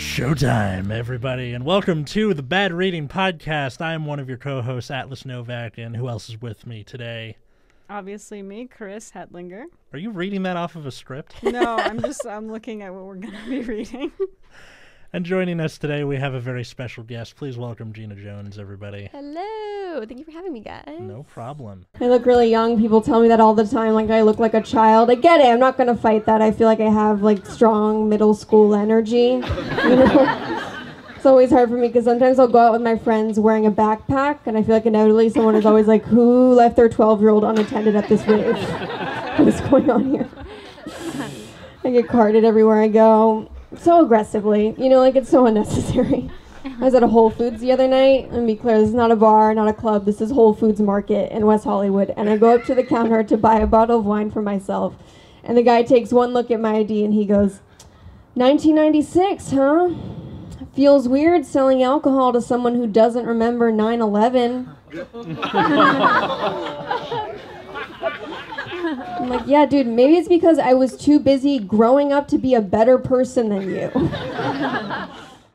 Showtime, everybody, and welcome to the Bad Reading Podcast. I am one of your co-hosts, Atlas Novak, and who else is with me today? Obviously me, Chris Hetlinger. Are you reading that off of a script? No, I'm looking at what we're going to be reading. And joining us today, we have a very special guest. Please welcome Gena Jones, everybody. Hello. Thank you for having me, guys. No problem. I look really young. People tell me that all the time, like I look like a child. I get it. I'm not going to fight that. I feel like I have like strong middle school energy. You know? It's always hard for me because sometimes I'll go out with my friends wearing a backpack, and I feel like inevitably someone is always like, who left their 12-year-old unattended at this rave? What is going on here? I get carded everywhere I go. So aggressively, you know, like it's so unnecessary. I was at a Whole Foods the other night, and be clear, this is not a bar, not a club, this is Whole Foods Market in West Hollywood, and I go up to the counter to buy a bottle of wine for myself, and the guy takes one look at my ID and he goes, 1996, huh? Feels weird selling alcohol to someone who doesn't remember 9/11. I'm like, yeah, dude, maybe it's because I was too busy growing up to be a better person than you.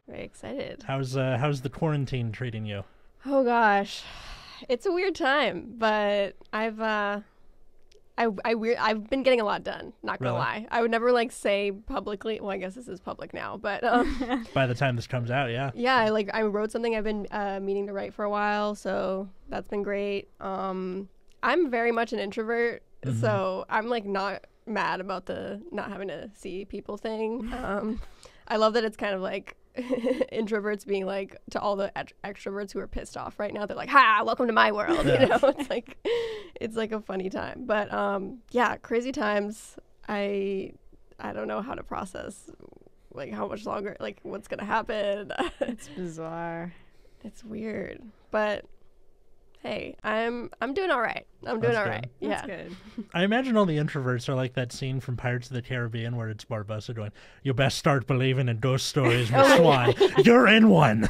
Very excited. How's the quarantine treating you? Oh gosh, it's a weird time, but I've been getting a lot done. Not gonna lie, I would never like say publicly. Well, I guess this is public now, but by the time this comes out, yeah. Yeah, I wrote something I've been meaning to write for a while, so that's been great. I'm very much an introvert. Mm-hmm. So I'm like not mad about the not having to see people thing. I love that it's kind of like introverts being like to all the extroverts who are pissed off right now. They're like, "Ha! Welcome to my world." Yeah. You know, it's like a funny time. But yeah, crazy times. I don't know how to process like how much longer, like what's gonna happen. It's bizarre. It's weird, but. Hey, I'm doing all right. I'm doing all right. Yeah. That's good. I imagine all the introverts are like that scene from Pirates of the Caribbean where it's Barbossa going, "You best start believing in ghost stories, Miss Swan. You're in one."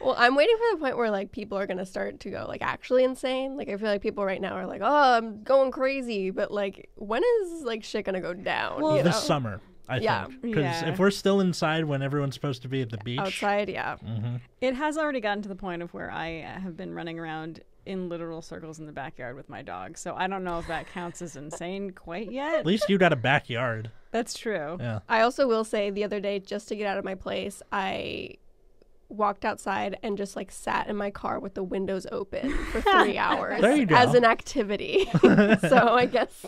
Well, I'm waiting for the point where like people are gonna start to go like actually insane. Like I feel like people right now are like, "Oh, I'm going crazy," but like when is like shit gonna go down? Well, you this know? summer. I think. Because if we're still inside when everyone's supposed to be at the beach. Outside, yeah. Mm-hmm. It has already gotten to the point of where I have been running around in literal circles in the backyard with my dog. So I don't know if that counts as insane quite yet. At least you got a backyard. That's true. Yeah. I also will say the other day, just to get out of my place, I walked outside and just like sat in my car with the windows open for 3 hours there you go. As an activity. So I guess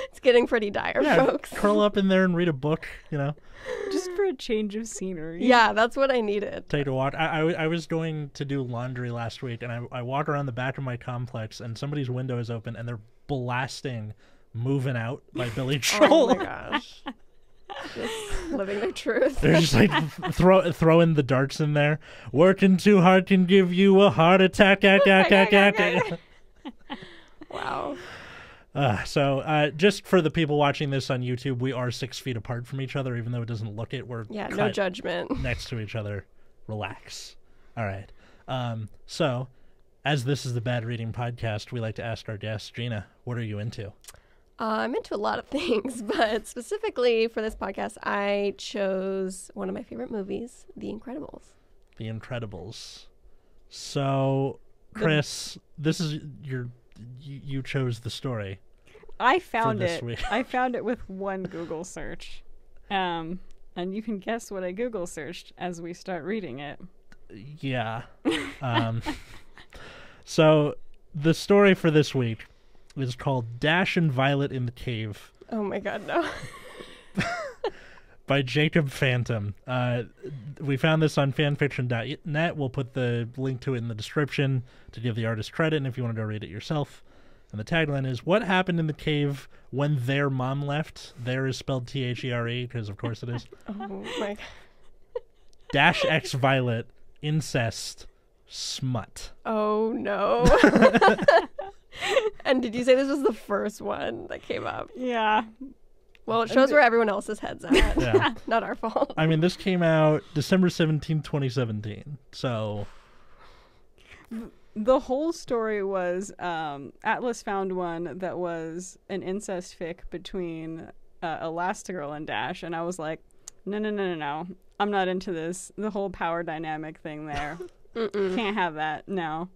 it's getting pretty dire, folks. Curl up in there and read a book, you know. Just for a change of scenery. Yeah, that's what I needed. Take a walk. I was going to do laundry last week, and I walk around the back of my complex, and somebody's window is open, and they're blasting "Moving Out" by Billy Joel. Oh my gosh. Just living their truth. They're just like throwing the darts in there. Working too hard can give you a heart attack. Wow. So just for the people watching this on YouTube, we are 6 feet apart from each other, even though it doesn't look it. We're no judgment. Next to each other. Relax. All right. So as this is the Bad Reading Podcast, we like to ask our guests, Gena, what are you into? I'm into a lot of things, but specifically for this podcast, I chose one of my favorite movies, The Incredibles. The Incredibles. So, Chris, this is you chose the story. I found it. Week. I found it with one Google search. And you can guess what I Google searched as we start reading it. Yeah. So, the story for this week is called Dash and Violet in the Cave. Oh my god, no. By Jacob Phantom. We found this on fanfiction.net. We'll put the link to it in the description to give the artist credit, and if you want to go read it yourself. And the tagline is, "What happened in the cave when their mom left?" There is spelled T-H-E-R-E, because of course it is. Oh my god. Dash X Violet, incest, smut. Oh no. And did you say this was the first one that came up? Yeah. Well, it shows where everyone else's head's at. Yeah. Not our fault. I mean, this came out December 17, 2017. So the whole story was Atlas found one that was an incest fic between Elastigirl and Dash, and I was like, No. I'm not into this. The whole power dynamic thing there. Can't have that. No.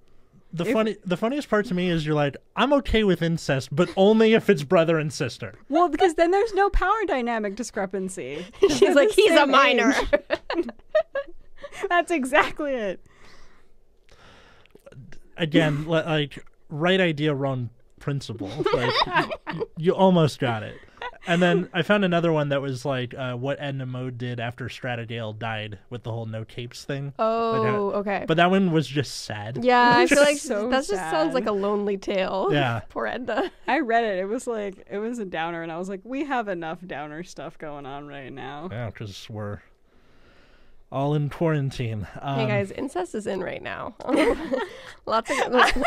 The funniest part to me is you're like, I'm okay with incest, but only if it's brother and sister. Well, because then there's no power dynamic discrepancy. She's like, he's a minor. That's exactly it. Again, like, right idea, wrong principle. Like, you almost got it. And then I found another one that was like what Edna Mode did after Stratagale died with the whole no capes thing. Oh, okay. But that one was just sad. Yeah, I feel like so that just sad. sounds like a lonely tale. Yeah. Poor Edna. I read it. It was a downer, and I was like, we have enough downer stuff going on right now. Yeah, because we're all in quarantine. Hey guys, incest is in right now. Lots of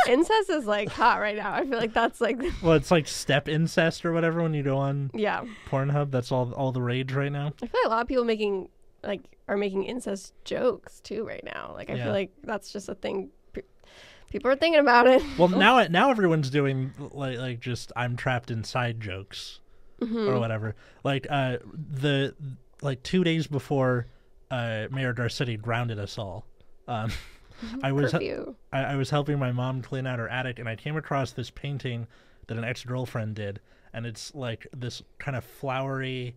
incest is like hot right now. I feel like that's like Well, it's like step incest or whatever when you go on yeah. Pornhub. That's all the rage right now. I feel like a lot of people are making incest jokes too right now. Like I Yeah. feel like that's just a thing. People are thinking about it. Well, now everyone's doing like just I'm trapped inside jokes or whatever. Like the 2 days before Mayor Garcetti grounded us all. I was helping my mom clean out her attic, and I came across this painting that an ex-girlfriend did, and it's like this kind of flowery.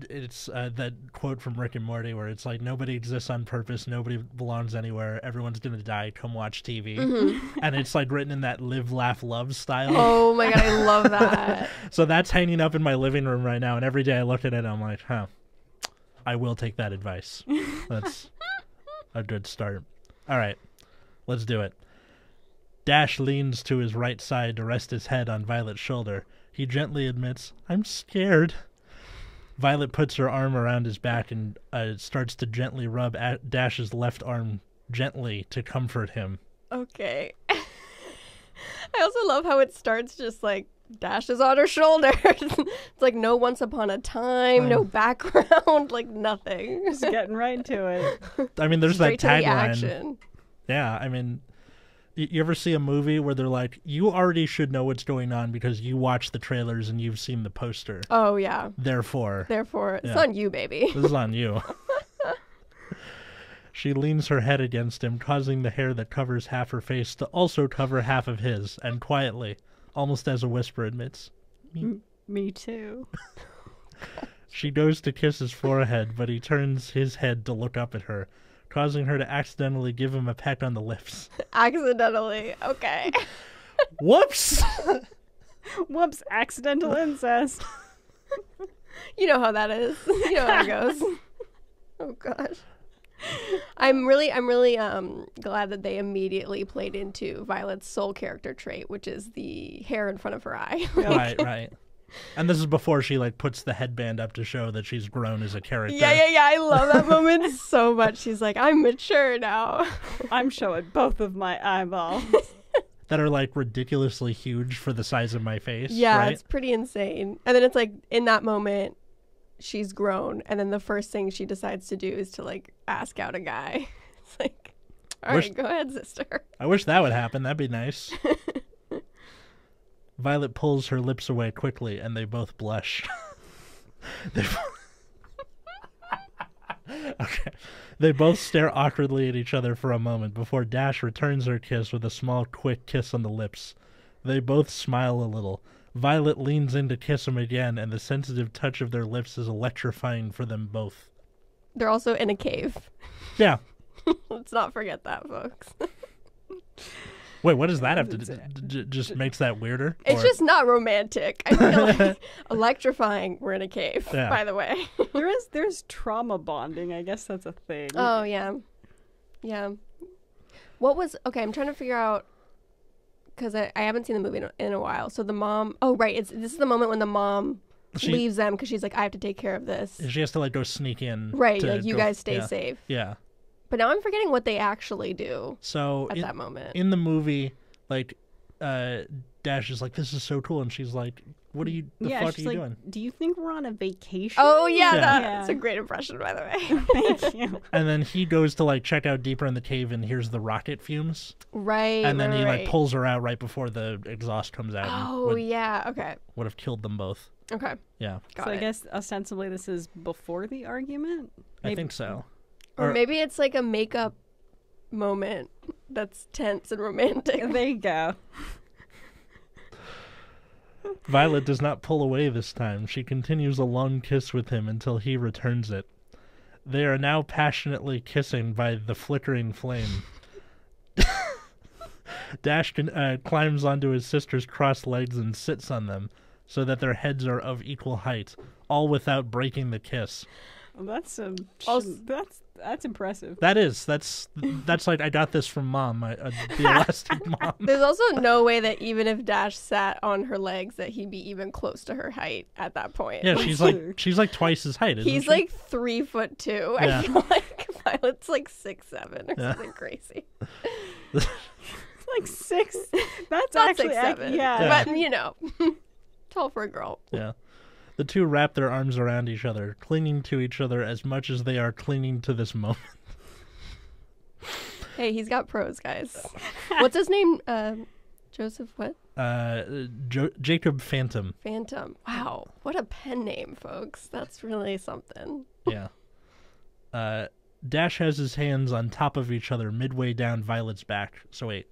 It's that quote from Rick and Morty where it's like nobody exists on purpose, nobody belongs anywhere, everyone's gonna die. Come watch TV, and it's like written in that live, laugh, love style. Oh my god, I love that. So that's hanging up in my living room right now, and every day I look at it, I'm like, huh. I will take that advice. That's a good start. All right, let's do it. Dash leans to his right side to rest his head on Violet's shoulder. He gently admits, I'm scared. Violet puts her arm around his back and starts to gently rub Dash's left arm gently to comfort him. Okay. I also love how it starts just like Dash is on her shoulder. It's like no once upon a time, no background, like nothing. Just getting right to it. I mean, there's Straight that to the tagline. action. Yeah, I mean, you ever see a movie where they're like, you already should know what's going on because you watched the trailers and you've seen the poster. Oh yeah. Therefore, it's Yeah. on you, baby. this is on you. She leans her head against him, causing the hair that covers half her face to also cover half of his, and quietly, almost as a whisper, admits, Me too. She goes to kiss his forehead, but he turns his head to look up at her, causing her to accidentally give him a peck on the lips. Accidentally. Okay. Whoops! Whoops, accidental incest. You know how that is. You know how it goes. Oh gosh. I'm really glad that they immediately played into Violet's sole character trait, which is the hair in front of her eye. Right. And this is before she like puts the headband up to show that she's grown as a character. Yeah. I love that moment so much. She's like, I'm mature now. I'm showing both of my eyeballs. That are like ridiculously huge for the size of my face. Yeah, right? it's pretty insane. And then it's like in that moment, she's grown, and then the first thing she decides to do is to like ask out a guy. It's like, all right, go ahead, sister. I wish that would happen. That'd be nice. Violet pulls her lips away quickly, and they both blush. Okay. They both stare awkwardly at each other for a moment before Dash returns her kiss with a small, quick kiss on the lips. They both smile a little. Violet leans in to kiss him again, and the sensitive touch of their lips is electrifying for them both. They're also in a cave. Yeah. Let's not forget that, folks. Wait, what does that have to do? Just makes that weirder? It's just not romantic. I feel like electrifying. We're in a cave, Yeah. by the way. There's trauma bonding. I guess that's a thing. Oh, yeah. Yeah. Okay, I'm trying to figure out, because I haven't seen the movie in a while. So the mom, this is the moment when the mom leaves them because she's like, I have to take care of this. She has to like go sneak in. Right, like you guys stay yeah. safe. Yeah. But now I'm forgetting what they actually do So at that moment. In the movie, like, Dash is like, this is so cool. And she's like, what are you, the fuck are you doing? Do you think we're on a vacation? Oh, yeah, Yeah. that's a great impression, by the way. Thank you. And then he goes to like check out deeper in the cave and hears the rocket fumes. Right. And then he right. like pulls her out right before the exhaust comes out. Oh, yeah, okay. Would have killed them both. Okay. Yeah, Got So it. I guess ostensibly this is before the argument? I think so. Or maybe it's like a makeup moment that's tense and romantic. There you go. Violet does not pull away this time. She continues a long kiss with him until he returns it. They are now passionately kissing by the flickering flame. Dash climbs onto his sister's crossed legs and sits on them so that their heads are of equal height, all without breaking the kiss. Well, that's Also- that's impressive. That's like, I got this from Mom, the elastic mom. There's also no way that even if Dash sat on her legs that he'd be even close to her height at that point. Yeah, she's like twice his height. Isn't He's she? like 3'2". Yeah. I feel like Violet's like 6'7" or Yeah. something crazy. Like 6. That's Not actually 6'7". Yeah. But you know, tall for a girl. Yeah. The two wrap their arms around each other, clinging to each other as much as they are clinging to this moment. Hey, he's got pros, guys. What's his name? Joseph what? Jacob Phantom. Phantom. Wow, what a pen name, folks. That's really something. Yeah. Dash has his hands on top of each other midway down Violet's back. So wait.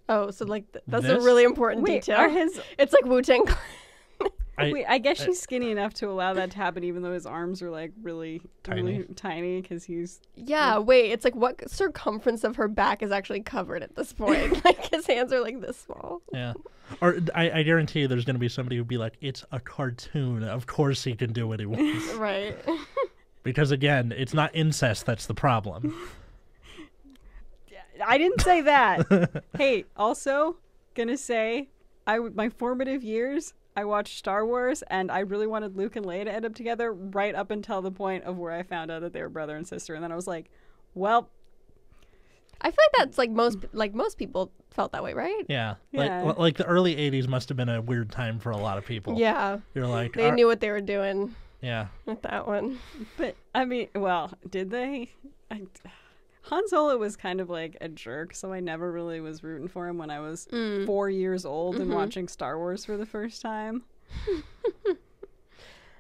Oh, so like that's a This? really important Wait, detail. are his It's like Wu-Tang. I guess she's skinny enough to allow that to happen, even though his arms are like really tiny because he's. Yeah, wait, it's like what circumference of her back is actually covered at this point? Like his hands are like this small. Yeah. Or I guarantee you there's going to be somebody who'd be like, it's a cartoon. Of course he can do what he wants. Right. Because again, it's not incest that's the problem. I didn't say that. Hey, also gonna say, my formative years, I watched Star Wars, and I really wanted Luke and Leia to end up together right up until the point of where I found out that they were brother and sister, and then I was like, well, I feel like that's like most people felt that way, right? Yeah. Yeah. Like the early 80s must have been a weird time for a lot of people. Yeah. You're like, They knew what they were doing yeah. with that one. but I mean, well, did they? Han Solo was kind of like a jerk, so I never really was rooting for him when I was 4 years old and watching Star Wars for the first time.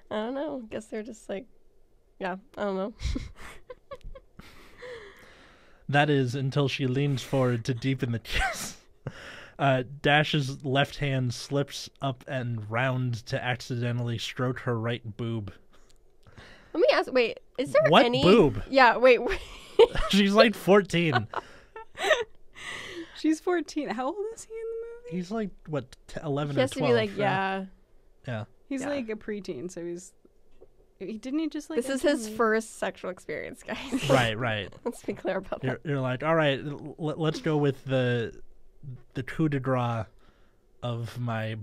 I don't know. I guess they're just like, yeah, I don't know. That is until she leans forward to deepen the kiss. Dash's left hand slips up and round to accidentally stroke her right boob. Let me ask, wait, is there What any... boob? Yeah, wait. She's like 14. She's 14. How old is he in the movie? He's like, what, 11 He or has to 12? be like, yeah. Yeah. He's Yeah. like a preteen, so didn't he just like... This is his first sexual experience, guys. Right. Let's be clear about that. You're like, all right, let's go with the coup de grace of my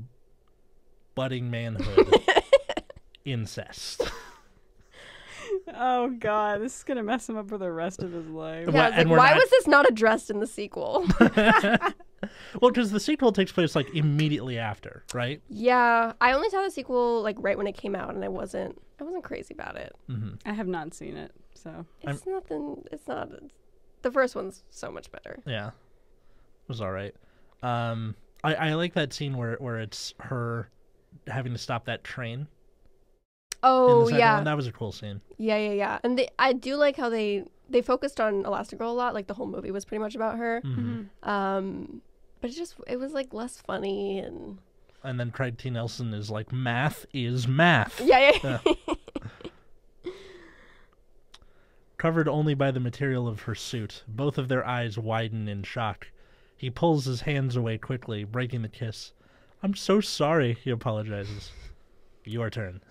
budding manhood. Incest. Oh god, this is gonna mess him up for the rest of his life. Yeah, I was And like, we're why not- was this not addressed in the sequel? Well, because the sequel takes place like immediately after, right? Yeah, I only saw the sequel like right when it came out, and I wasn't crazy about it. Mm-hmm. I have not seen it, so It's nothing. It's not. The first one's so much better. Yeah, it was all right. I like that scene where it's her having to stop that train. In Oh the second yeah, one. That was a cool scene. yeah. And I do like how they focused on Elastigirl a lot. Like the whole movie was pretty much about her. Mm-hmm. But it was like less funny and. And then Craig T. Nelson is like, math is math. Yeah. Covered only by the material of her suit, both of their eyes widen in shock. He pulls his hands away quickly, breaking the kiss. I'm so sorry, he apologizes. Your turn.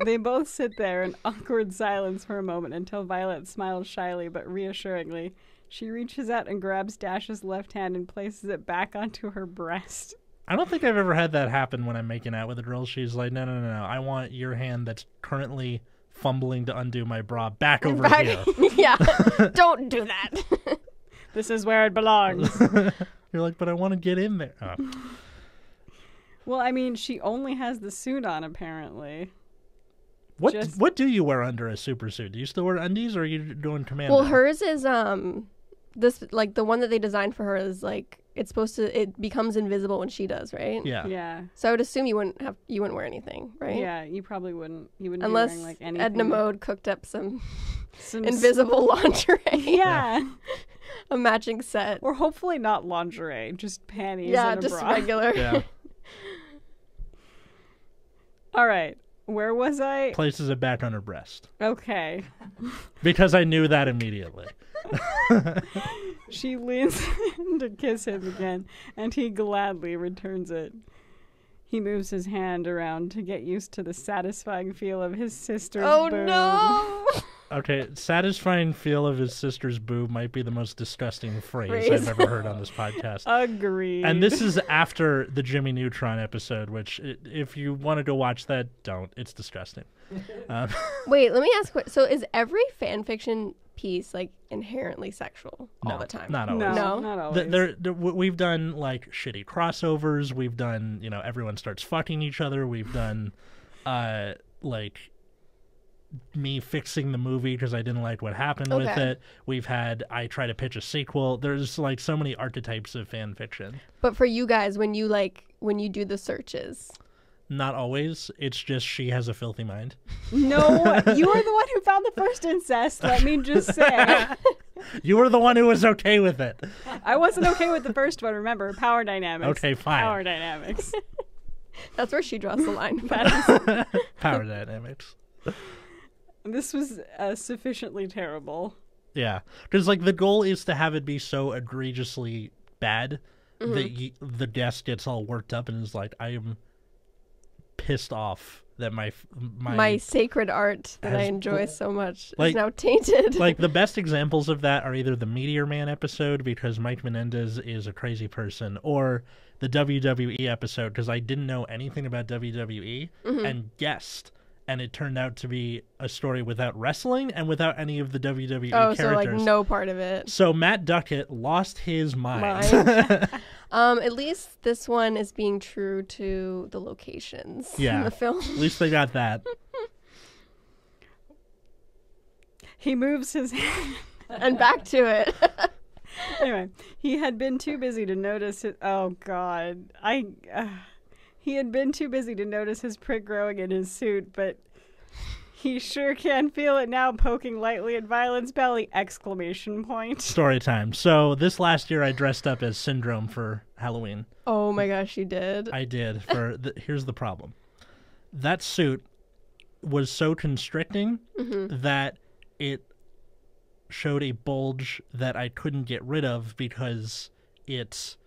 They both sit there in awkward silence for a moment until Violet smiles shyly but reassuringly. She reaches out and grabs Dash's left hand and places it back onto her breast. I don't think I've ever had that happen when I'm making out with a girl. She's like, no. I want your hand that's currently fumbling to undo my bra back over here. Yeah. Don't do that. This is where it belongs. You're like, but I want to get in there. Oh. Well, I mean, she only has the suit on, apparently. What do you wear under a super suit? Do you still wear undies, or are you doing commando? Well, hers is this like the one that they designed for her is like it becomes invisible when she does, right? Yeah. Yeah. So I would assume you wouldn't wear anything, right? Yeah, you probably wouldn't. You wouldn't Unless be wearing like anything. Edna Mode cooked up some Some invisible lingerie. Yeah. A matching set. Or hopefully not lingerie, just panties Yeah, and a just bra. regular. Yeah. All right. Where was I? Places it back on her breast. Okay. Because I knew that immediately. She leans in to kiss him again, and he gladly returns it. He moves his hand around to get used to the satisfying feel of his sister's Oh boob. no! Okay, satisfying feel of his sister's boob might be the most disgusting phrase I've ever heard on this podcast. Agreed. And this is after the Jimmy Neutron episode, which, if you want to go watch that, don't. It's disgusting. Wait, let me ask. So is every fan fiction piece like inherently sexual all the time? Not always. No, not always. We've done like shitty crossovers. We've done, everyone starts fucking each other. We've done, like, me fixing the movie because I didn't like what happened with it. We've had I try to pitch a sequel. There's like so many archetypes of fan fiction. But for you guys, when you do the searches, not always. It's just she has a filthy mind. No, you are the one who found the first incest. Let me just say. You were the one who was okay with it. I wasn't okay with the first one. Remember, power dynamics. Okay, fine. Power dynamics. that's where she draws the line. Power dynamics. This was sufficiently terrible. Yeah, because like the goal is to have it be so egregiously bad that the guest gets all worked up and is like, I am pissed off that my sacred art that I enjoy so much like, is now tainted. Like the best examples of that are either the Meteor Man episode because Mike Menendez is a crazy person, or the WWE episode because I didn't know anything about WWE and guessed. And it turned out to be a story without wrestling and without any of the WWE characters. So like no part of it. So Matt Duckett lost his mind. At least this one is being true to the locations in the film. At least they got that. He moves his hand. And back to it. Anyway, he had been too busy to notice it. Oh, God. He had been too busy to notice his prick growing in his suit, but he sure can feel it now poking lightly at Violet's belly! ! Story time. So this last year I dressed up as Syndrome for Halloween. Oh my gosh, you did. I did. Here's the problem. That suit was so constricting that it showed a bulge that I couldn't get rid of because it's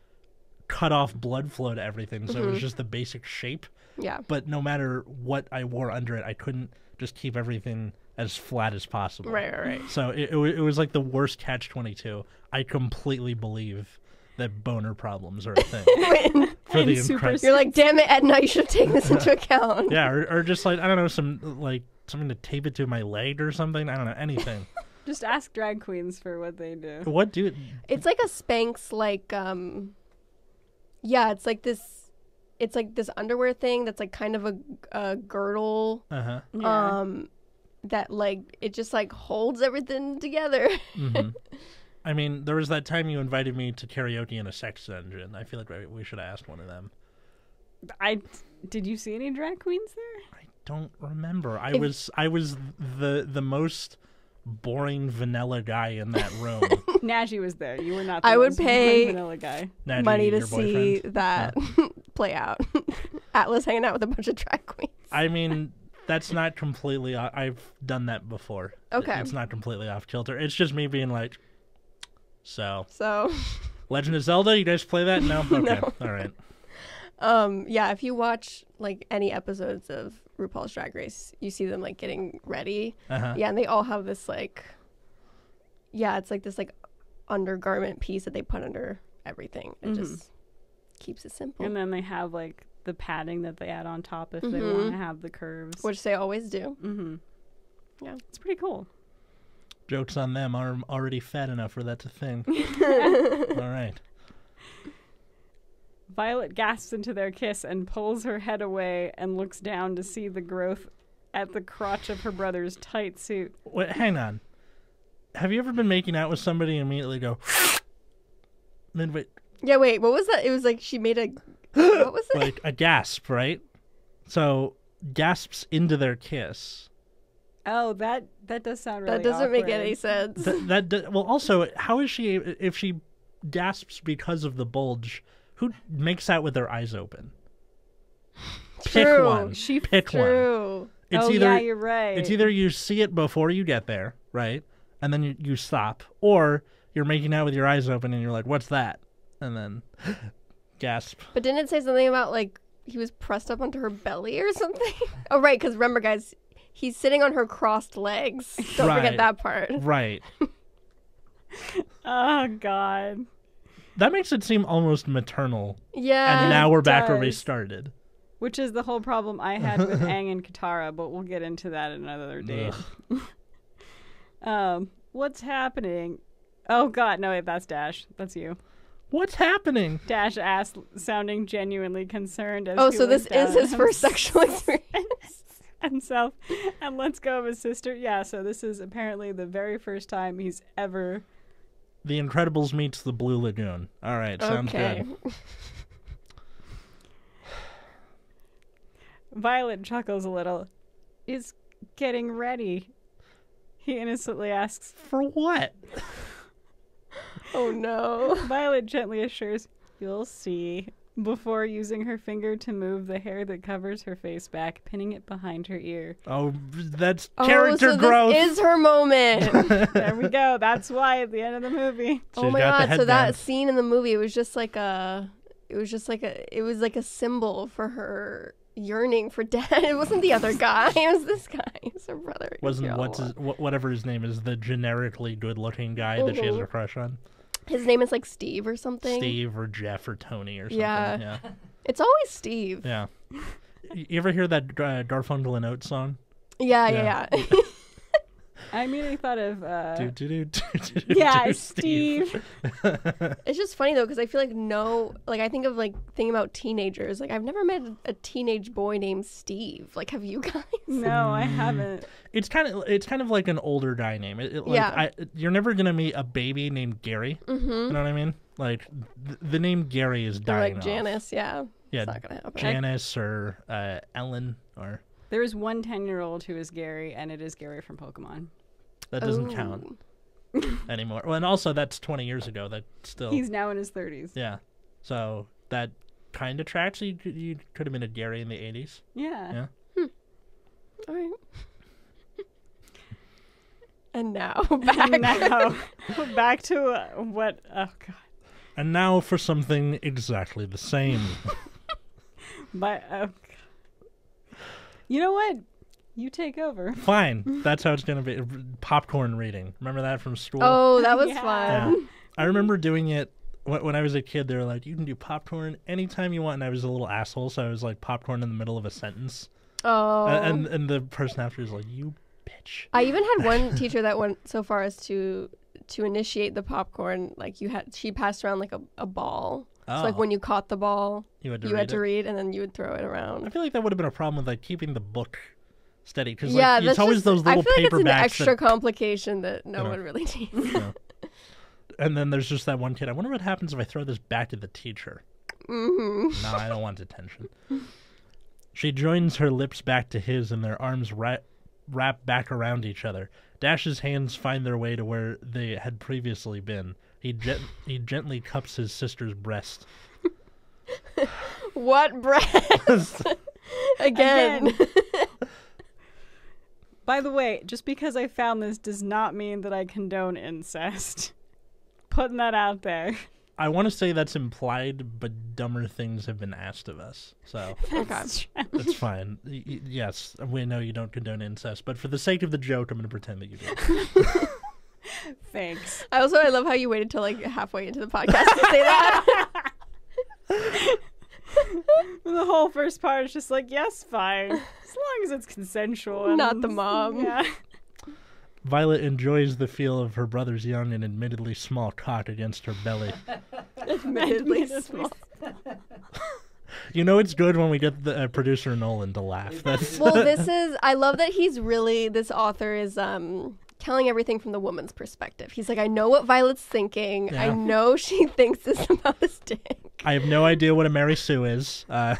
cut off blood flow to everything, so it was just the basic shape. Yeah. But no matter what I wore under it, I couldn't just keep everything as flat as possible. Right. So it was like the worst catch-22. I completely believe that boner problems are a thing. For the You're like, damn it, Edna, you should have taken this into account. Yeah, or just like, I don't know, something to tape it to my leg or something. I don't know, anything. Just ask drag queens for what they do. What do? It's like a Spanx, like, yeah, it's like this underwear thing that's like kind of a girdle. Yeah. That like it just like holds everything together. I mean, there was that time you invited me to karaoke in a sex dungeon. I feel like we should have asked one of them. Did you see any drag queens there? I don't remember. I was the most boring vanilla guy in that room. Najee was there. You were not the I would most pay vanilla guy. Najee, money to your see boyfriend? that play out. Atlas hanging out with a bunch of drag queens. I mean, that's not completely... I've done that before. Okay. It's not completely off kilter. It's just me being like, so... Legend of Zelda, you guys play that? No? Okay. No. All right. Yeah, if you watch like any episodes of RuPaul's Drag Race, you see them like getting ready. Yeah, and they all have this like, yeah, it's like this like undergarment piece that they put under everything. It just keeps it simple. And then they have like the padding that they add on top if they want to have the curves. Which they always do. Yeah, it's pretty cool. Joke's on them. I'm already fat enough for that's a thing. All right. Violet gasps into their kiss and pulls her head away and looks down to see the growth at the crotch of her brother's tight suit. Wait, hang on. have you ever been making out with somebody and immediately go midway? Yeah, wait, what was that? It was like she made a... What was it? Like a gasp, right? So gasps into their kiss. Oh, that does sound really That doesn't make awkward. any sense. Well, also, how is she, if she gasps because of the bulge, who makes out with their eyes open? Pick True. one. Pick one. True. It's oh, either, yeah, you're right. It's either you see it before you get there, right? And then you stop. Or you're making out with your eyes open and you're like, what's that? And then gasp. But didn't it say something about, like, he was pressed up onto her belly or something? Oh, right, because remember, guys, he's sitting on her crossed legs. Don't Right. forget that part. Right. Oh, God. That makes it seem almost maternal. Yeah. And now we're back where we does. started. Which is the whole problem I had with Aang and Katara, but we'll get into that another day. What's happening? Oh, God. No, wait, that's Dash. That's you. What's happening? Dash asked, sounding genuinely concerned. As Oh, he so this looked down is at his first sexual experience. himself and lets go of his sister. Yeah, so this is apparently the very first time he's ever... The Incredibles meets the Blue Lagoon. All right, sounds Okay. good. Violet chuckles a little. He's getting ready. He innocently asks. For what? Oh, no. Violet gently assures, "You'll see," before using her finger to move the hair that covers her face back, pinning it behind her ear. Oh, that's character so growth. This is her moment. There we go. That's why at the end of the movie. Oh She's my got the god! So that headband. scene in the movie, it was like a symbol for her yearning for dad. It wasn't the other guy. It was this guy. It was her brother. Wasn't whatever his name is, the generically good-looking guy that she has a crush on? His name is like Steve or something. Steve or Jeff or Tony or something. Yeah. It's always Steve. Yeah. You ever hear that Garfunkel and Oates song? Yeah. I immediately thought of, Yeah, Steve. It's just funny though, because I feel like I think of thinking about teenagers. Like I've never met a teenage boy named Steve. Like, have you guys? No, I haven't. It's kind of like an older guy name. You're never gonna meet a baby named Gary. Mm-hmm. You know what I mean? Like the name Gary is Or dying like off. Janice. Yeah. Yeah, It's not gonna happen. Janice or Ellen or There is one 10-year-old who is Gary, and it is Gary from Pokemon. that doesn't count anymore. Well, and also that's 20 years ago. That still He's now in his 30s. yeah. So that kind of tracks. You could have been a Gary in the 80s. Yeah. Yeah. All right. And now back to what? Oh God. And now for something exactly the same. But you know what? You take over. Fine. That's how it's going to be. Popcorn reading. Remember that from school? Oh, that was Yeah. fun. Yeah. I remember doing it when I was a kid. They were like, you can do popcorn anytime you want. And I was a little asshole, so I was like popcorn in the middle of a sentence. Oh. And the person after was like, you bitch. I even had one teacher that went so far as to initiate the popcorn. Like she passed around like a ball. Oh. So like when you caught the ball, you had to read, and then you would throw it around. I feel like that would have been a problem with like keeping the book steady because Yeah, it's that's always just, those little I feel like it's an paperbacks extra complication that no you know. one really needs. you know. And then there's just that one kid. I wonder what happens if I throw this back to the teacher. Mm-hmm. No, I don't want attention. She joins her lips back to his, and their arms wrap back around each other. Dash's hands find their way to where they had previously been. He gently cups his sister's breast. What breast? Again. By the way, just because I found this does not mean that I condone incest. Putting that out there. I want to say that's implied, but dumber things have been asked of us. So Okay. that's fine. Yes, we know you don't condone incest, but for the sake of the joke, I'm going to pretend that you do. Thanks. I love how you waited till like halfway into the podcast to say that. The whole first part is just like, yes, fine. As long as it's consensual. And Not the mom. Yeah. Violet enjoys the feel of her brother's young and admittedly small cock against her belly. Admittedly small. You know it's good when we get the producer Nolan to laugh. That's Well, I love that this author is telling everything from the woman's perspective. He's like, I know what Violet's thinking. Yeah. I know she thinks this about this dick. I have no idea what a Mary Sue is. Really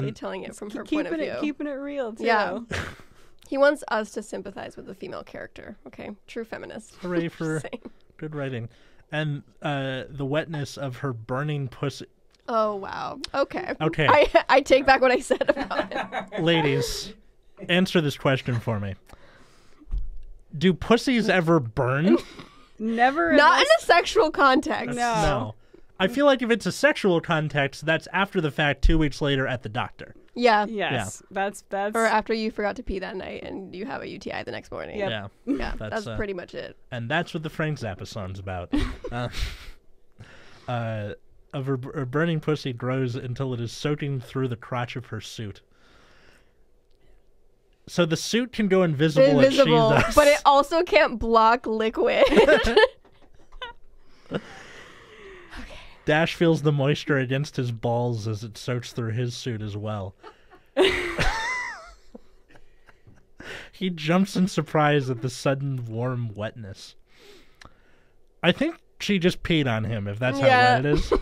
And- telling it from her point of view. Keeping it real, too. Yeah. He wants us to sympathize with the female character. Okay, true feminist. Hooray for Same. good writing. And the wetness of her burning pussy. Oh, wow. Okay. Okay. I take back what I said about it. Ladies, answer this question for me. Do pussies ever burn? Never. Not in unless- a sexual context. No. I feel like if it's a sexual context, that's after the fact 2 weeks later at the doctor. Yeah. Yes. That's. Or after you forgot to pee that night and you have a UTI the next morning. Yep. Yeah. Yeah, That's, that's pretty much it. And that's what the Frank Zappa song's about. Of her burning pussy grows until it is soaking through the crotch of her suit. So the suit can go invisible, Invisible, as she does. but it also can't block liquid. Dash feels the moisture against his balls as it soaks through his suit as well. He jumps in surprise at the sudden warm wetness. I think she just peed on him, if that's how wet it is.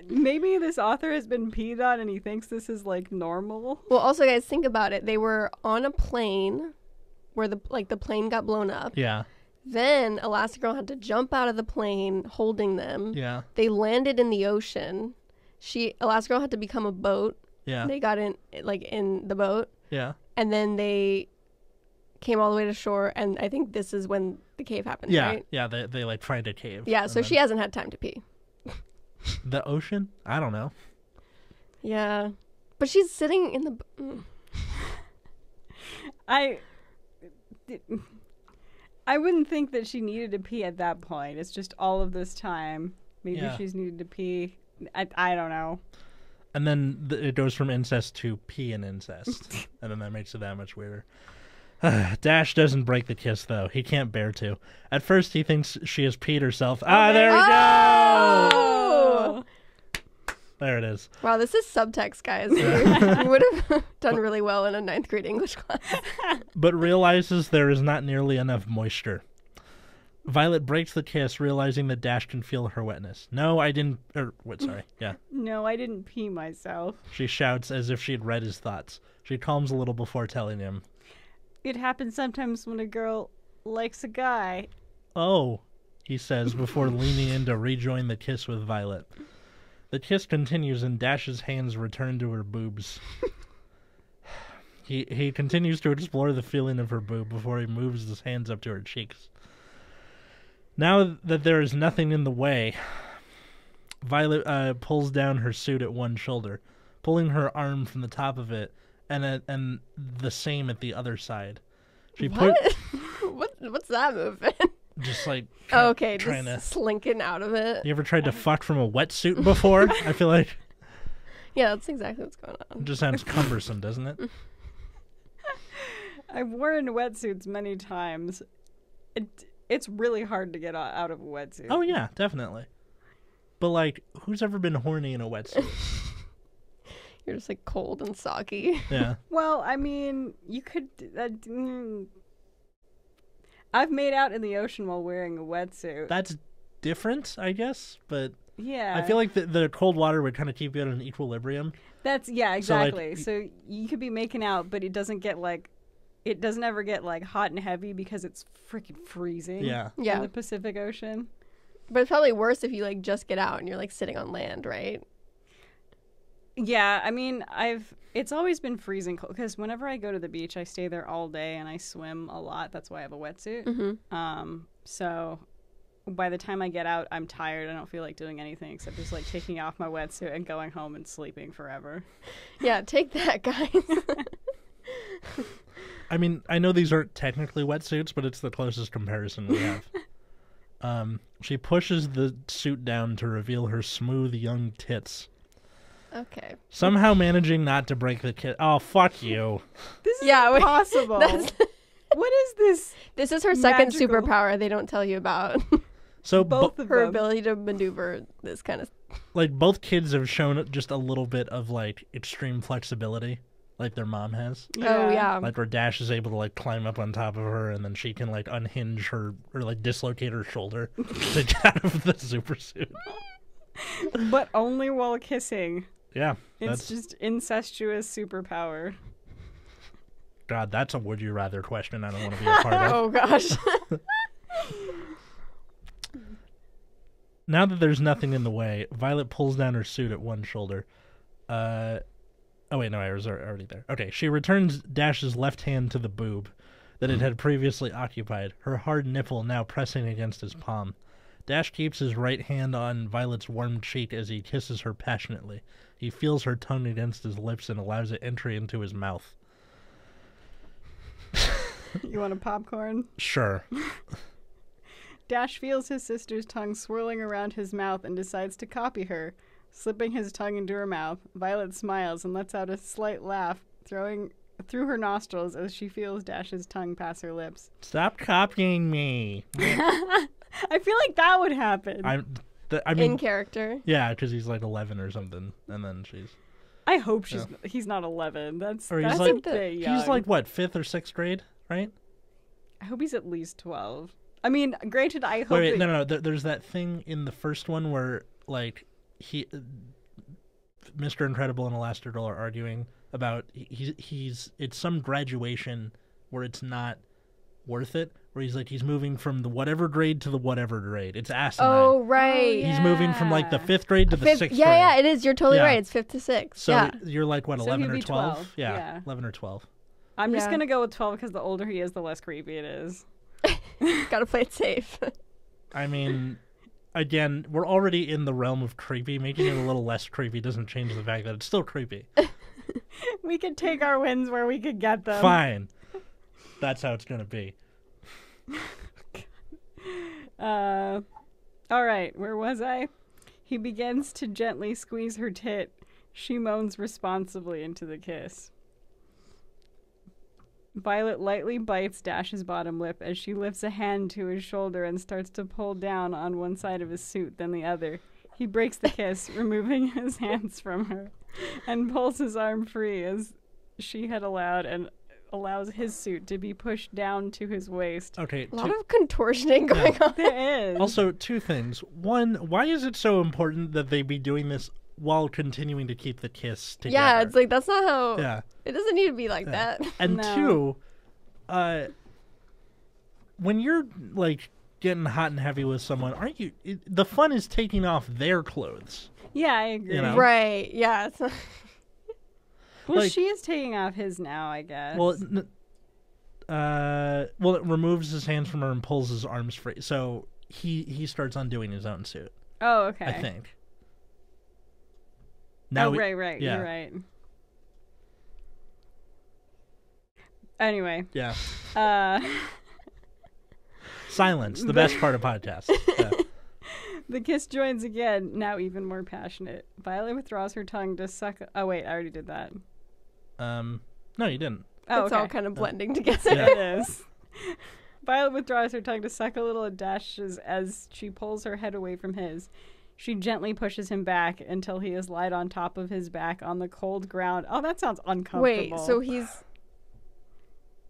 Maybe this author has been peed on and he thinks this is like normal. Well, also, guys, think about it. They were on a plane where the plane got blown up. Yeah, Then Elastigirl had to jump out of the plane holding them. yeah, They landed in the ocean. Elastigirl had to become a boat. yeah, They got in the boat, yeah. and then they came all the way to shore. And I think this is when the cave happened, Yeah, right? yeah, they like find a cave. Yeah, and so then- she hasn't had time to pee. The ocean? I don't know. Yeah, but she's sitting in the. I wouldn't think that she needed to pee at that point. It's just all of this time. Maybe Yeah. she's needed to pee. I don't know. And then it goes from incest to pee and incest. And then that makes it that much weirder. Dash doesn't break the kiss, though. He can't bear to. At first, he thinks she has peed herself. There we go! Oh! There it is. Wow, this is subtext, guys. You would have done really well in a 9th grade English class. But realizes there is not nearly enough moisture. Violet breaks the kiss, realizing that Dash can feel her wetness. No, I didn't... Yeah. No, I didn't pee myself. She shouts as if she had read his thoughts. She calms a little before telling him. It happens sometimes when a girl likes a guy. Oh, he says before leaning in to rejoin the kiss with Violet. The kiss continues and Dash's hands return to her boobs. He continues to explore the feeling of her boob before he moves his hands up to her cheeks. Now that there is nothing in the way, Violet pulls down her suit at one shoulder, pulling her arm from the top of it, and the same at the other side. She What's that movement? just like Okay, trying just to. slinking out of it. You ever tried to fuck from a wetsuit before? I feel like Yeah, that's exactly what's going on. it just sounds cumbersome, doesn't it? I've worn wetsuits many times. It's really hard to get out of a wetsuit. Oh yeah, definitely. But like, who's ever been horny in a wetsuit? You're just like cold and soggy. Yeah. Well, I mean, you could. I've made out in the ocean while wearing a wetsuit. That's different, I guess, but Yeah. I feel like the cold water would kind of keep you at an equilibrium. That's like, exactly. So you could be making out, but it doesn't ever get like hot and heavy because it's freaking freezing. Yeah. Yeah. In the Pacific Ocean. But it's probably worse if you like just get out and you're like sitting on land, right? Yeah, I mean, it's always been freezing cold because whenever I go to the beach, I stay there all day and I swim a lot. That's why I have a wetsuit. Mm-hmm. So by the time I get out, I'm tired. I don't feel like doing anything except just like taking off my wetsuit and going home and sleeping forever. Yeah, take that, guys. I mean, I know these aren't technically wetsuits, but it's the closest comparison we have. She pushes the suit down to reveal her smooth young tits. Okay. Somehow managing not to break the kiss. Oh, fuck you. This is Yeah, impossible. What is this? This is her second Magical. superpower they don't tell you about. So Both of Her them. ability to maneuver this kind of. like both kids have shown just a little bit of like extreme flexibility like their mom has. Oh, yeah. Like where Dash is able to like climb up on top of her, and then she can like unhinge her or like dislocate her shoulder to get out of the super suit. But only while kissing. Yeah, It's just incestuous superpower. God, that's a would you rather question I don't want to be a part of. Oh, gosh. Now that there's nothing in the way, Violet pulls down her suit at one shoulder. Oh wait, no, I was already there. Okay, she returns Dash's left hand to the boob that it had previously occupied, her hard nipple now pressing against his palm. Dash keeps his right hand on Violet's warm cheek as he kisses her passionately. He feels her tongue against his lips and allows it entry into his mouth. You want a popcorn? Sure. Dash feels his sister's tongue swirling around his mouth and decides to copy her. Slipping his tongue into her mouth, Violet smiles and lets out a slight laugh, throwing through her nostrils as she feels Dash's tongue pass her lips. Stop copying me. I feel like that would happen. I mean, In character. yeah, because he's like 11 or something, and then she's. I hope he's not 11. That's Or he's a like bit young. he's like what, 5th or 6th grade, right? I hope he's at least 12. I mean, granted, I hope. Wait, no. There's that thing in the first one where like Mr. Incredible and Elastigirl are arguing about it's some graduation where it's not worth it, where he's moving from the whatever grade to the whatever grade. It's asinine. Oh, right. Oh, He's moving from like the yeah. 5th grade to the 6th grade. Yeah, it is. You're totally Yeah. right. It's 5th to 6th. So yeah. you're like what, So 11 he'd or be 12? 12. Yeah, Yeah. 11 or 12. I'm just Yeah. gonna go with 12 because the older he is, the less creepy it is. Gotta play it safe. I mean, again, we're already in the realm of creepy. Making it a little less creepy doesn't change the fact that it's still creepy. We could take our wins where we could get them. Fine. That's how it's going to be. All right, where was I? He begins to gently squeeze her tit. She moans responsibly into the kiss. Violet lightly bites Dash's bottom lip as she lifts a hand to his shoulder and starts to pull down on one side of his suit, then the other. He breaks the kiss, removing his hands from her, and pulls his arm free as she had allowed and allows his suit to be pushed down to his waist. Okay. A lot of contortioning going on. There is. Also, two things. One, why is it so important that they be doing this while continuing to keep the kiss together? Yeah, it's like, that's not how. Yeah. It doesn't need to be like Yeah. that. And No. two, when you're like getting hot and heavy with someone, aren't you? The fun is taking off their clothes. Yeah, I agree. You know? Right. Yeah. It's not... Well, Like- she is taking off his now, I guess. Well, it removes his hands from her and pulls his arms free. So he starts undoing his own suit. Oh, okay. I think. Now right. yeah. You're right. Anyway, Yeah. uh, Silence, the best part of podcasts. Yeah. the kiss joins again, now even more passionate. Violet withdraws her tongue to suck. Oh wait, I already did that. No, you didn't. Oh, It's okay. all kind of blending together. Yeah. It is. Violet withdraws her tongue to suck a little at Dash's as she pulls her head away from his. She gently pushes him back until he is lied on top of his back on the cold ground. Oh, that sounds uncomfortable. Wait, so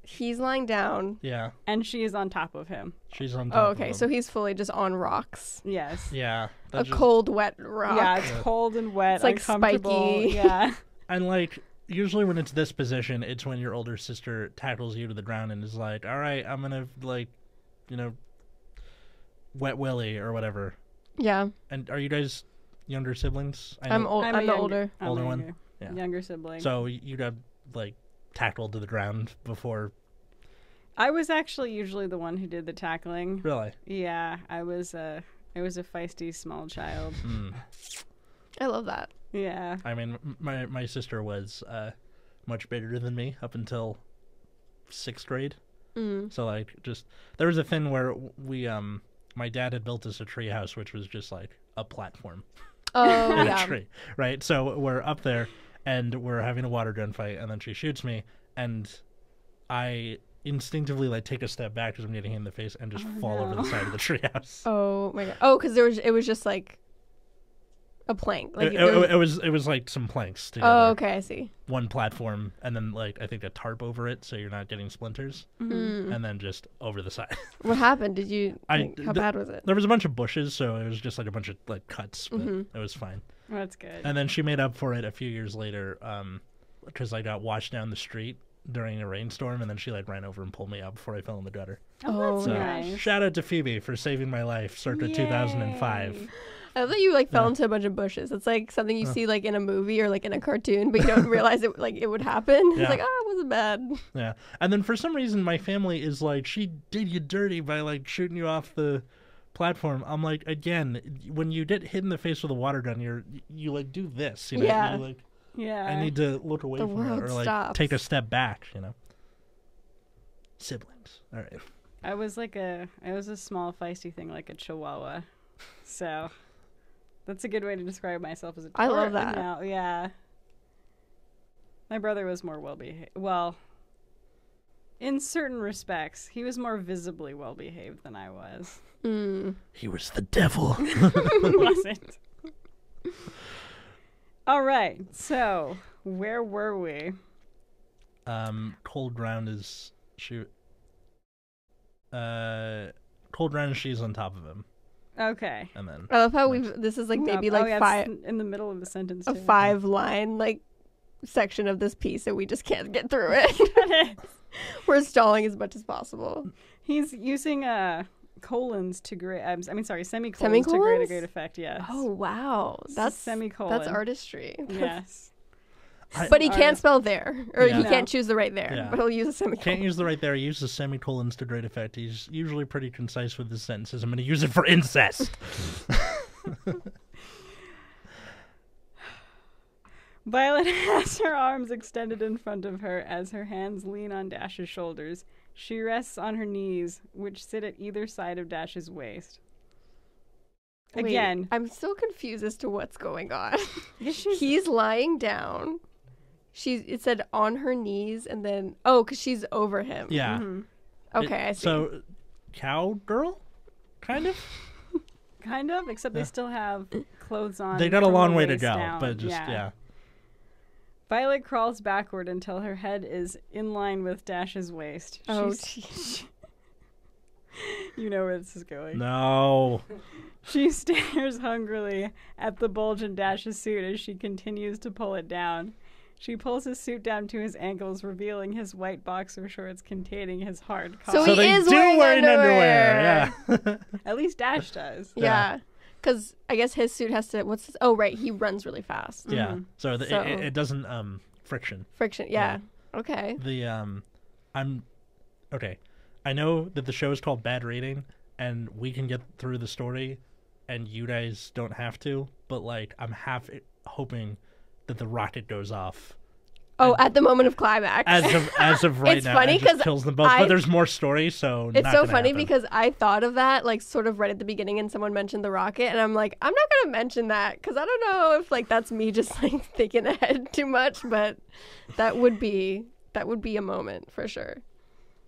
he's lying down. Yeah. And she is on top of him. She's on top Oh, of okay. him. So he's fully just on rocks. Yes. Yeah. A that's just- cold, wet rock. Yeah, it's Yeah. cold and wet. It's, like, uncomfortable. spiky. Yeah. And like usually when it's this position, it's when your older sister tackles you to the ground and is like, "All right, I'm gonna like, wet willy or whatever." Yeah. And are you guys younger siblings? I I'm know- old. I'm I'm a the younger- older. I'm Older a one? younger- Yeah. Younger sibling. So you got like tackled to the ground before. I was actually usually the one who did the tackling. Really? Yeah, I was a feisty small child. Mm. I love that. Yeah. I mean, my sister was much bigger than me up until 6th grade. Mm. So like, just there was a thing where we my dad had built us a tree house, which was just like a platform Oh, in a yeah. tree, right? So we're up there and we're having a water gun fight, and then she shoots me, and I instinctively like take a step back because I'm getting hit in the face and just fall over no. the side of the treehouse. Oh my god. Oh, because it was just like A plank. Like It was like some planks together. Oh, okay, I see. One platform, and then like I think a tarp over it, so you're not getting splinters, and then just over the side. What happened? Did you? How bad was it? There was a bunch of bushes, so it was just like a bunch of like cuts, but it was fine. Well, that's good. And then she made up for it a few years later, because I got washed down the street during a rainstorm, and then she like ran over and pulled me out before I fell in the gutter. Oh, that's So nice. shout out to Phoebe for saving my life, circa 2005. I love that you like fell into a bunch of bushes. It's like something you see like in a movie or like in a cartoon, but you don't realize it like it would happen. Yeah. It's like, it wasn't bad. Yeah, and then for some reason my family is like, she did you dirty by like shooting you off the platform. I'm like, again, when you get hit in the face with a water gun, you like do this, you know? Yeah. You, like, Yeah. I need to look away The from it world or like stops. take a step back, you know. Siblings. All right. I was a small feisty thing like a chihuahua. So that's a good way to describe myself as a I love or- that. now, yeah. My brother was more well behaved. Well, in certain respects, he was more visibly well behaved than I was. He was the devil. Wasn't. All right. So, where were we? Cold ground is cold ground is she's on top of him, Okay. and then I love how this is like maybe like yeah, five it's in the middle of the sentence. a too. 5-line like section of this piece, so we just can't get through it. We're stalling as much as possible. He's using colons to great. Semicolons to Semicolons? great effect. Yes. Oh wow, that's semicolon. That's artistry. Yes. But he can't spell there, or Yeah. he No. can't choose the right there. Yeah. But he'll use a semicolon. can't use the right there. He uses semicolons to great effect. He's usually pretty concise with his sentences. I'm going to use it for incest. Violet has her arms extended in front of her as her hands lean on Dash's shoulders. She rests on her knees, which sit at either side of Dash's waist. Wait, Again, I'm still confused as to what's going on. she's- He's lying down. It said on her knees, and then because she's over him. Yeah. Okay, I see. So, cowgirl, kind of. kind of, except they still have clothes on. They got a from long the way to waist go, down. but just yeah. Violet crawls backward until her head is in line with Dash's waist. Oh, You know where this is going. No. She stares hungrily at the bulge in Dash's suit as she continues to pull it down. She pulls his suit down to his ankles, revealing his white boxer shorts containing his hard cock. So So he they is do wearing wear underwear. Yeah. At least Dash does. Yeah. Because I guess his suit has to. Oh, right. He runs really fast. Yeah. So, So- it doesn't friction. Friction. Yeah. Okay. The I'm okay. I know that the show is called Bad Rating, and we can get through the story, and you guys don't have to. But like, I'm half hoping that the rocket goes off Oh, at the moment of climax. as of right It's now. funny and just 'cause kills them both. But there's more story, so It's not so gonna funny happen. because I thought of that like sort of right at the beginning, and someone mentioned the rocket, and I'm like, I'm not gonna mention that because I don't know if like that's me just like thinking ahead too much, but that would be a moment for sure.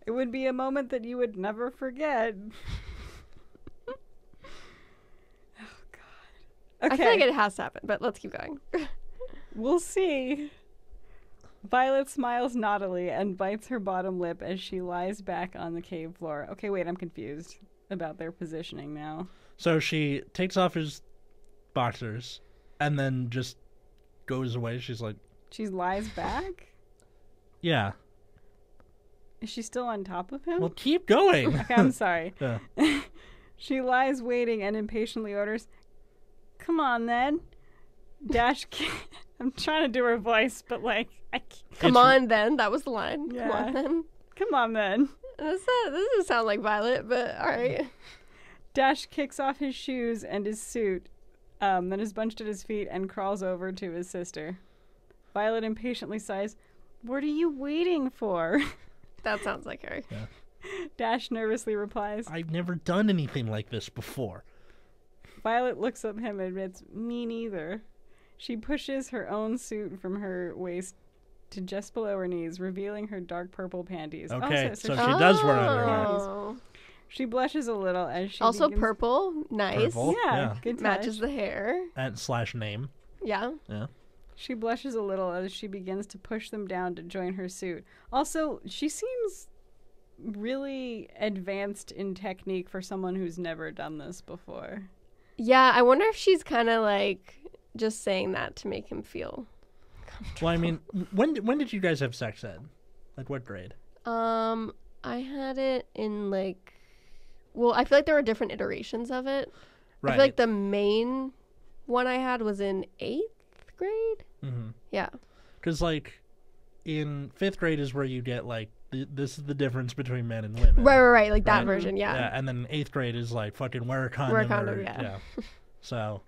It would be a moment that you would never forget. Oh, God. Okay. I feel like it has to happen, but let's keep going. We'll see. Violet smiles naughtily and bites her bottom lip as she lies back on the cave floor. Okay, wait, I'm confused about their positioning now. So she takes off his boxers, and then just goes away. She's like, She lies back? "Yeah, Is she still on top of him? well, keep going." Okay, I'm sorry. Yeah. She lies waiting and impatiently orders, "Come on, then." I'm trying to do her voice, but like, I can't. Come on, then. That was the line. Yeah. Come on, then. Come on, then. This doesn't sound like Violet, but all right. Dash kicks off his shoes and his suit, then is bunched at his feet and crawls over to his sister. Violet impatiently sighs, "What are you waiting for?" That sounds like her. Dash nervously replies. I've never done anything like this before. Violet looks at him and admits, "Me neither." She pushes her own suit from her waist to just below her knees, revealing her dark purple panties. Okay, Oh, so she does wear underwear. Oh. She blushes a little as she Also begins... purple, nice. Purple. Yeah, Yeah. good touch. Matches the hair. And / name. Yeah. Yeah. She blushes a little as she begins to push them down to join her suit. Also, she seems really advanced in technique for someone who's never done this before. Yeah, I wonder if she's kind of like just saying that to make him feel. Well, I mean, when did you guys have sex ed? Like what grade? I had it in like, well, I feel like there were different iterations of it. Right. I feel like the main one I had was in 8th grade. Mm-hmm. Yeah. Because like in 5th grade is where you get like this is the difference between men and women. Right. Like that Right. version, yeah. Yeah, and then 8th grade is like fucking wear a condom. Wear a condom, or, yeah. So.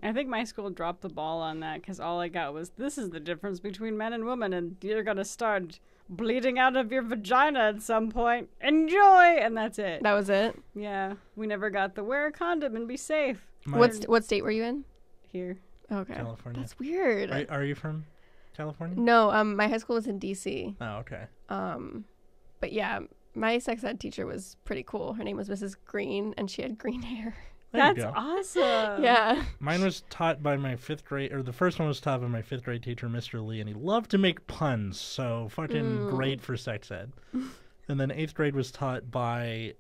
I think my school dropped the ball on that because all I got was, this is the difference between men and women, and you're going to start bleeding out of your vagina at some point. Enjoy! And that's it. That was it. Yeah. We never got the wear a condom and be safe. What state were you in? Here. Okay. California. That's weird. Are you from California? No, my high school was in DC. Oh, okay. But yeah, my sex ed teacher was pretty cool. Her name was Mrs. Green, and she had green hair. There you That's go. awesome. Yeah. Mine was taught by my 5th grade, or the first one was taught by my 5th grade teacher, Mr. Lee, and he loved to make puns, so fucking great for sex ed. And then 8th grade was taught by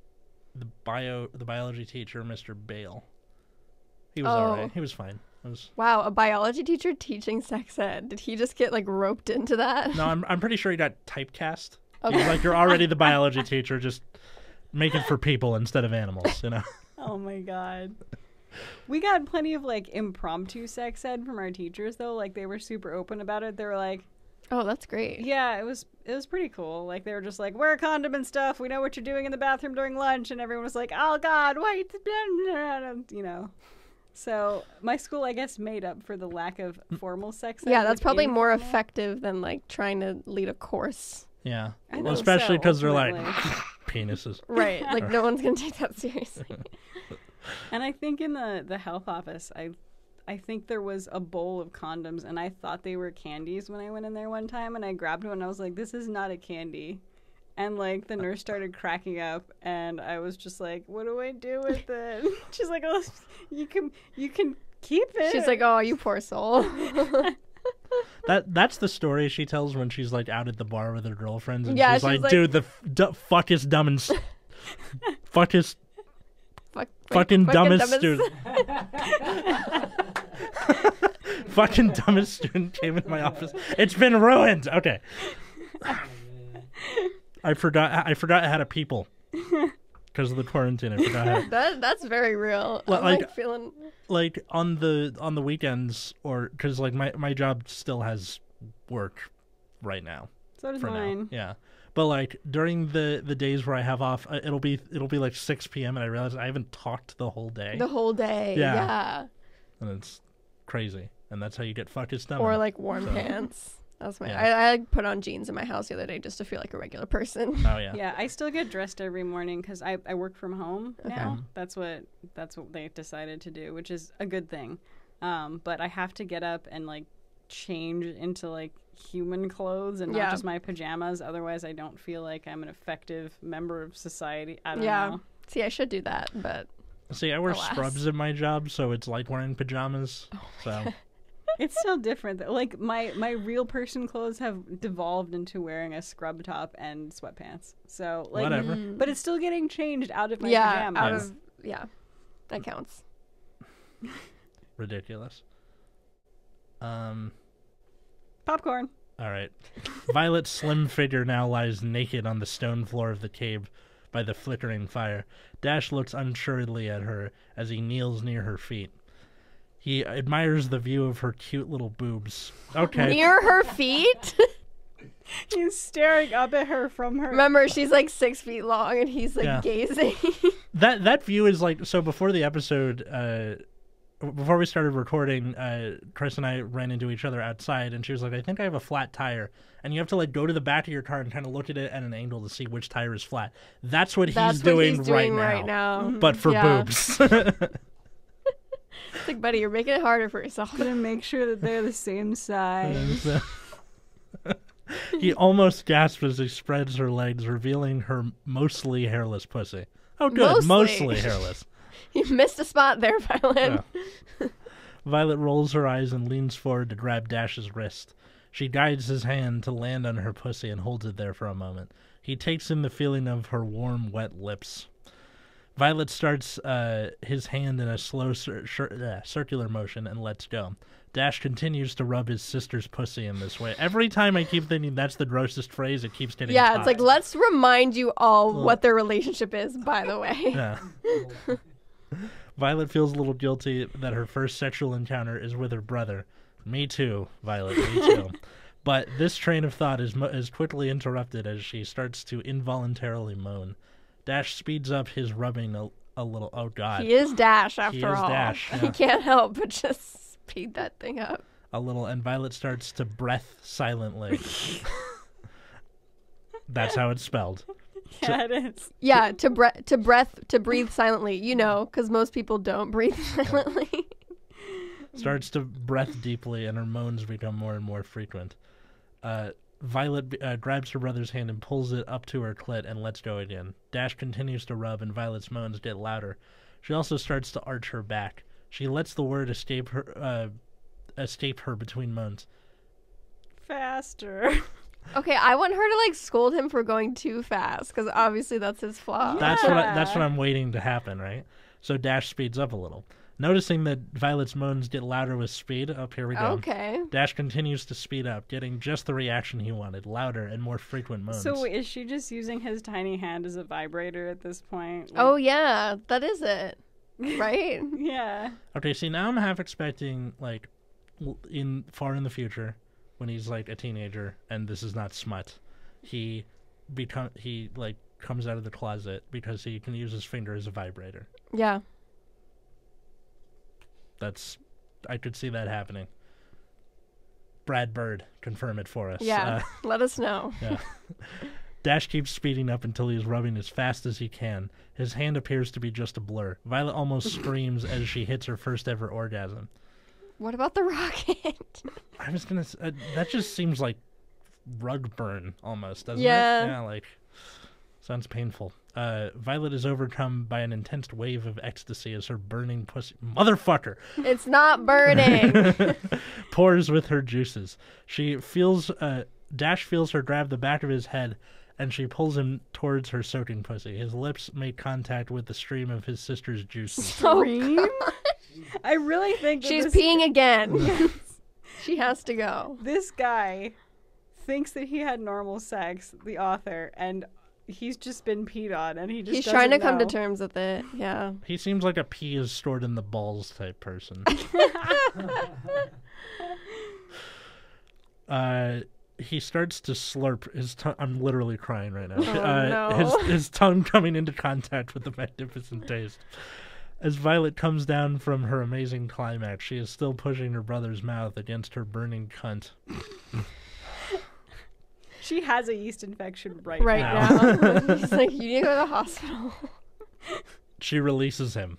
the biology teacher, Mr. Bale. He was alright. He was fine. Wow, a biology teacher teaching sex ed. Did he just get like roped into that? No, I'm pretty sure he got typecast. Okay. He's like, you're already the biology teacher, just make it for people instead of animals, you know? Oh my god. We got plenty of like impromptu sex ed from our teachers though. Like they were super open about it. They were like, Oh, that's great. yeah, it was pretty cool. Like they were just like, wear a condom and stuff. We know what you're doing in the bathroom during lunch, and everyone was like, oh god, wait, you know. So my school, I guess, made up for the lack of formal sex ed. Yeah, that's with probably more informal. effective than like trying to lead a course. Yeah. I Well, think especially so, because they're like, ultimately. penises. Right. Like no one's gonna take that seriously. And I think in the health office, I think there was a bowl of condoms, and I thought they were candies when I went in there one time, and I grabbed one, and I was like, this is not a candy. And, like, the nurse started cracking up, and I was just like, what do I do with it? She's like, oh, you can keep it. She's like, oh, you poor soul. That's the story she tells when she's like out at the bar with her girlfriends, and Yeah, she's like, like- dude, the fuck is dumb and fuck is Fucking dumbest student. Fucking dumbest student came into my office. It's been ruined. Okay. I forgot I had a people because of the quarantine. I forgot how. That's very real. Well, I'm like- like feeling. Like on the weekends, or because like my job still has work right now. So does For mine. now, yeah. But like during the days where I have off, it'll be like 6 p.m. and I realize I haven't talked the whole day, The whole day. Yeah. Yeah. and it's crazy. And that's how you get fucked stomach. Or like warm So- pants. That's my. Yeah. I like put on jeans in my house the other day just to feel like a regular person. Oh yeah. Yeah, I still get dressed every morning because I work from home now. Mhm. That's what they decided to do, which is a good thing. But I have to get up and like change into like human clothes and not Yeah. just my pajamas. Otherwise, I don't feel like I'm an effective member of society. I don't Yeah. know. See, I should do that, but See, I wear Alas. scrubs in my job, so it's like wearing pajamas. So It's still different. Like my real person clothes have devolved into wearing a scrub top and sweatpants. So like, whatever. but it's still getting changed out of my yeah, pajamas. out of that counts. Ridiculous. Popcorn. All right. Violet's slim figure now lies naked on the stone floor of the cave by the flickering fire. Dash looks unsuredly at her as he kneels near her feet. He admires the view of her cute little boobs. Okay. Near her feet. He's staring up at her from her. Remember, she's like 6 feet long, and he's like Yeah. gazing. That view is like, so before the episode, before we started recording, Chris and I ran into each other outside, and she was like, I think I have a flat tire. And you have to like go to the back of your car and kind of look at it at an angle to see which tire is flat. That's what That's he's what doing, he's doing right now. now. But for Yeah. boobs. It's like, buddy, you're making it harder for yourself. Gonna make sure that they're the same size. He almost gasps as he spreads her legs, revealing her mostly hairless pussy. Oh, good. Mostly. Mostly hairless. You missed a spot there, Violet. Yeah. Violet rolls her eyes and leans forward to grab Dash's wrist. She guides his hand to land on her pussy and holds it there for a moment. He takes in the feeling of her warm, wet lips. Violet starts his hand in a slow circular motion and lets go. Dash continues to rub his sister's pussy in this way. Every time I keep thinking that's the grossest phrase, it keeps getting Yeah, caught. it's like, let's remind you all what their relationship is, by the way. Yeah. Violet feels a little guilty that her first sexual encounter is with her brother. Me too, Violet, me too. But this train of thought is quickly interrupted as she starts to involuntarily moan. Dash speeds up his rubbing a little. Oh, God. He is Dash, after He is all. Dash, He yeah. can't help but just speed that thing up. A little, and Violet starts to breath silently. That's how it's spelled. Yeah, it is. Yeah, to breathe silently. You know, because most people don't breathe silently. Starts to breath deeply, and her moans become more and more frequent. Violet grabs her brother's hand and pulls it up to her clit and lets go again. Dash continues to rub, and Violet's moans get louder. She also starts to arch her back. She lets the word escape her between moans. Faster. Okay, I want her to like scold him for going too fast, because obviously that's his flaw. Yeah. That's what I'm waiting to happen, right? So Dash speeds up a little. Noticing that Violet's moans get louder with speed, here we go. Okay. Dash continues to speed up, getting just the reaction he wanted, louder and more frequent moans. So is she just using his tiny hand as a vibrator at this point? Oh yeah, that is it. Right? Yeah. Okay, see, now I'm half expecting, like, far in the future, when he's, like, a teenager, and this is not smut, he comes out of the closet because he can use his finger as a vibrator. Yeah. I could see that happening. Brad Bird, confirm it for us. Yeah. Let us know. Yeah. Dash keeps speeding up until he's rubbing as fast as he can. His hand appears to be just a blur. Violet almost screams as she hits her first ever orgasm. What about the rocket? I was gonna. That just seems like rug burn almost, doesn't Yeah. it? Yeah. Like, sounds painful. Violet is overcome by an intense wave of ecstasy as her burning pussy, motherfucker, It's not burning. pours with her juices. Dash feels her grab the back of his head, and she pulls him towards her soaking pussy. His lips make contact with the stream of his sister's juices. Scream? I really think that She's peeing again. She has to go. this guy thinks that he had normal sex, the author, and he's just been peed on, and he just He's trying to doesn't come to know. terms with it. Yeah. He seems like a pee is stored in the balls type person. He starts to slurp his tongue. I'm literally crying right now. Oh, no. His tongue coming into contact with the magnificent taste. As Violet comes down from her amazing climax, she is still pushing her brother's mouth against her burning cunt. She has a yeast infection right Now. now. He's like, you need to go to the hospital. She releases him.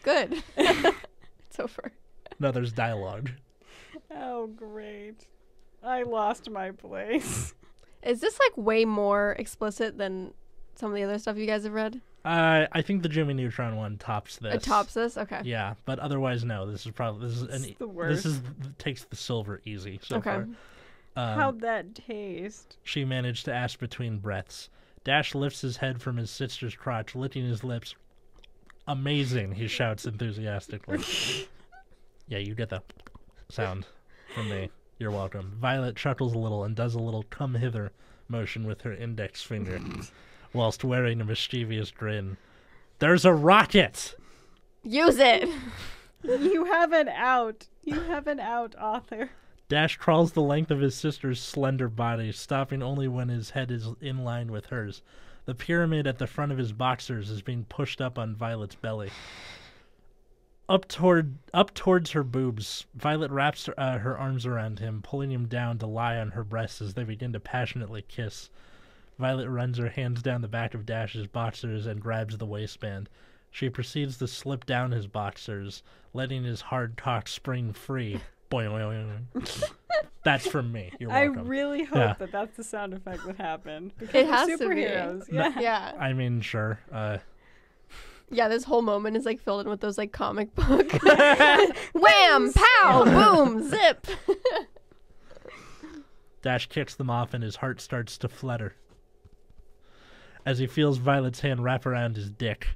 Good. It's over. No, there's dialogue. Oh, great. I lost my place. Is this like way more explicit than some of the other stuff you guys have read? I think the Jimmy Neutron one tops this. It tops this? Okay. Yeah, but otherwise, no. This is the worst. takes the silver easy so Okay. far. How'd that taste? She managed to ask between breaths. Dash lifts his head from his sister's crotch, licking his lips. Amazing, he shouts enthusiastically. Yeah, you get the sound from me. You're welcome. Violet chuckles a little and does a little come hither motion with her index finger, whilst wearing a mischievous grin. There's a rocket! Use it. You have an out. You have an out, author. Dash crawls the length of his sister's slender body, stopping only when his head is in line with hers. The pyramid at the front of his boxers is being pushed up on Violet's belly. Up towards her boobs, Violet wraps her arms around him, pulling him down to lie on her breasts as they begin to passionately kiss. Violet runs her hands down the back of Dash's boxers and grabs the waistband. She proceeds to slip down his boxers, letting his hard cock spring free. Boing, boing, boing. That's from me. You're I welcome. really hope that that's the sound effect that happened. Because It we're has to be. superheroes. Yeah. Yeah. I mean, sure. Yeah, this whole moment is like filled in with those like comic book. Wham! Pow! Boom! Zip! Dash kicks them off and his heart starts to flutter as he feels Violet's hand wrap around his dick.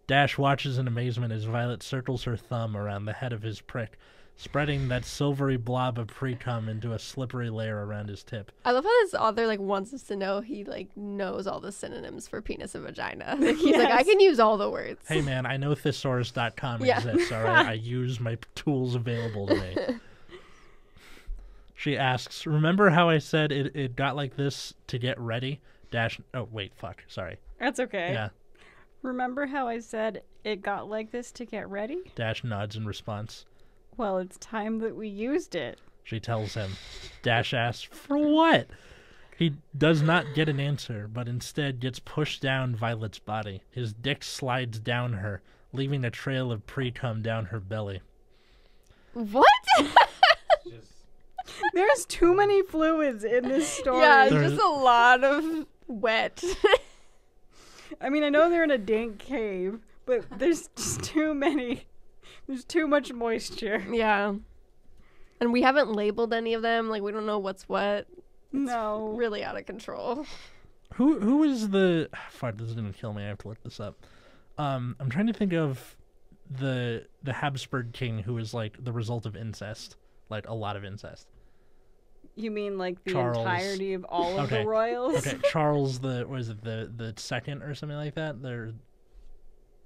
Dash watches in amazement as Violet circles her thumb around the head of his prick, spreading that silvery blob of pre-cum into a slippery layer around his tip. I love how this author like wants us to know he like knows all the synonyms for penis and vagina. Like, he's like, I can use all the words. Hey man, I know thesaurus.com exists, all right? I use my tools available to me. She asks, remember how I said it got like this to get ready? Dash, oh wait, fuck, sorry. That's okay. Yeah. Remember how I said it got like this to get ready? Dash nods in response. Well, it's time that we used it. She tells him. Dash asks, for what? He does not get an answer, but instead gets pushed down Violet's body. His dick slides down her, leaving a trail of pre-cum down her belly. What? There's too many fluids in this story. Yeah, it's just a lot of wet. I mean, I know they're in a dank cave, but there's just too many. There's too much moisture. Yeah. And we haven't labeled any of them. Like, we don't know what's what. No. Really out of control. Who is the... Fuck, this is going to kill me. I have to look this up. I'm trying to think of the Habsburg king who is, like, the result of incest. Like, a lot of incest. You mean, like, the Charles. entirety of all of the royals? Okay, Charles the second or something like that? This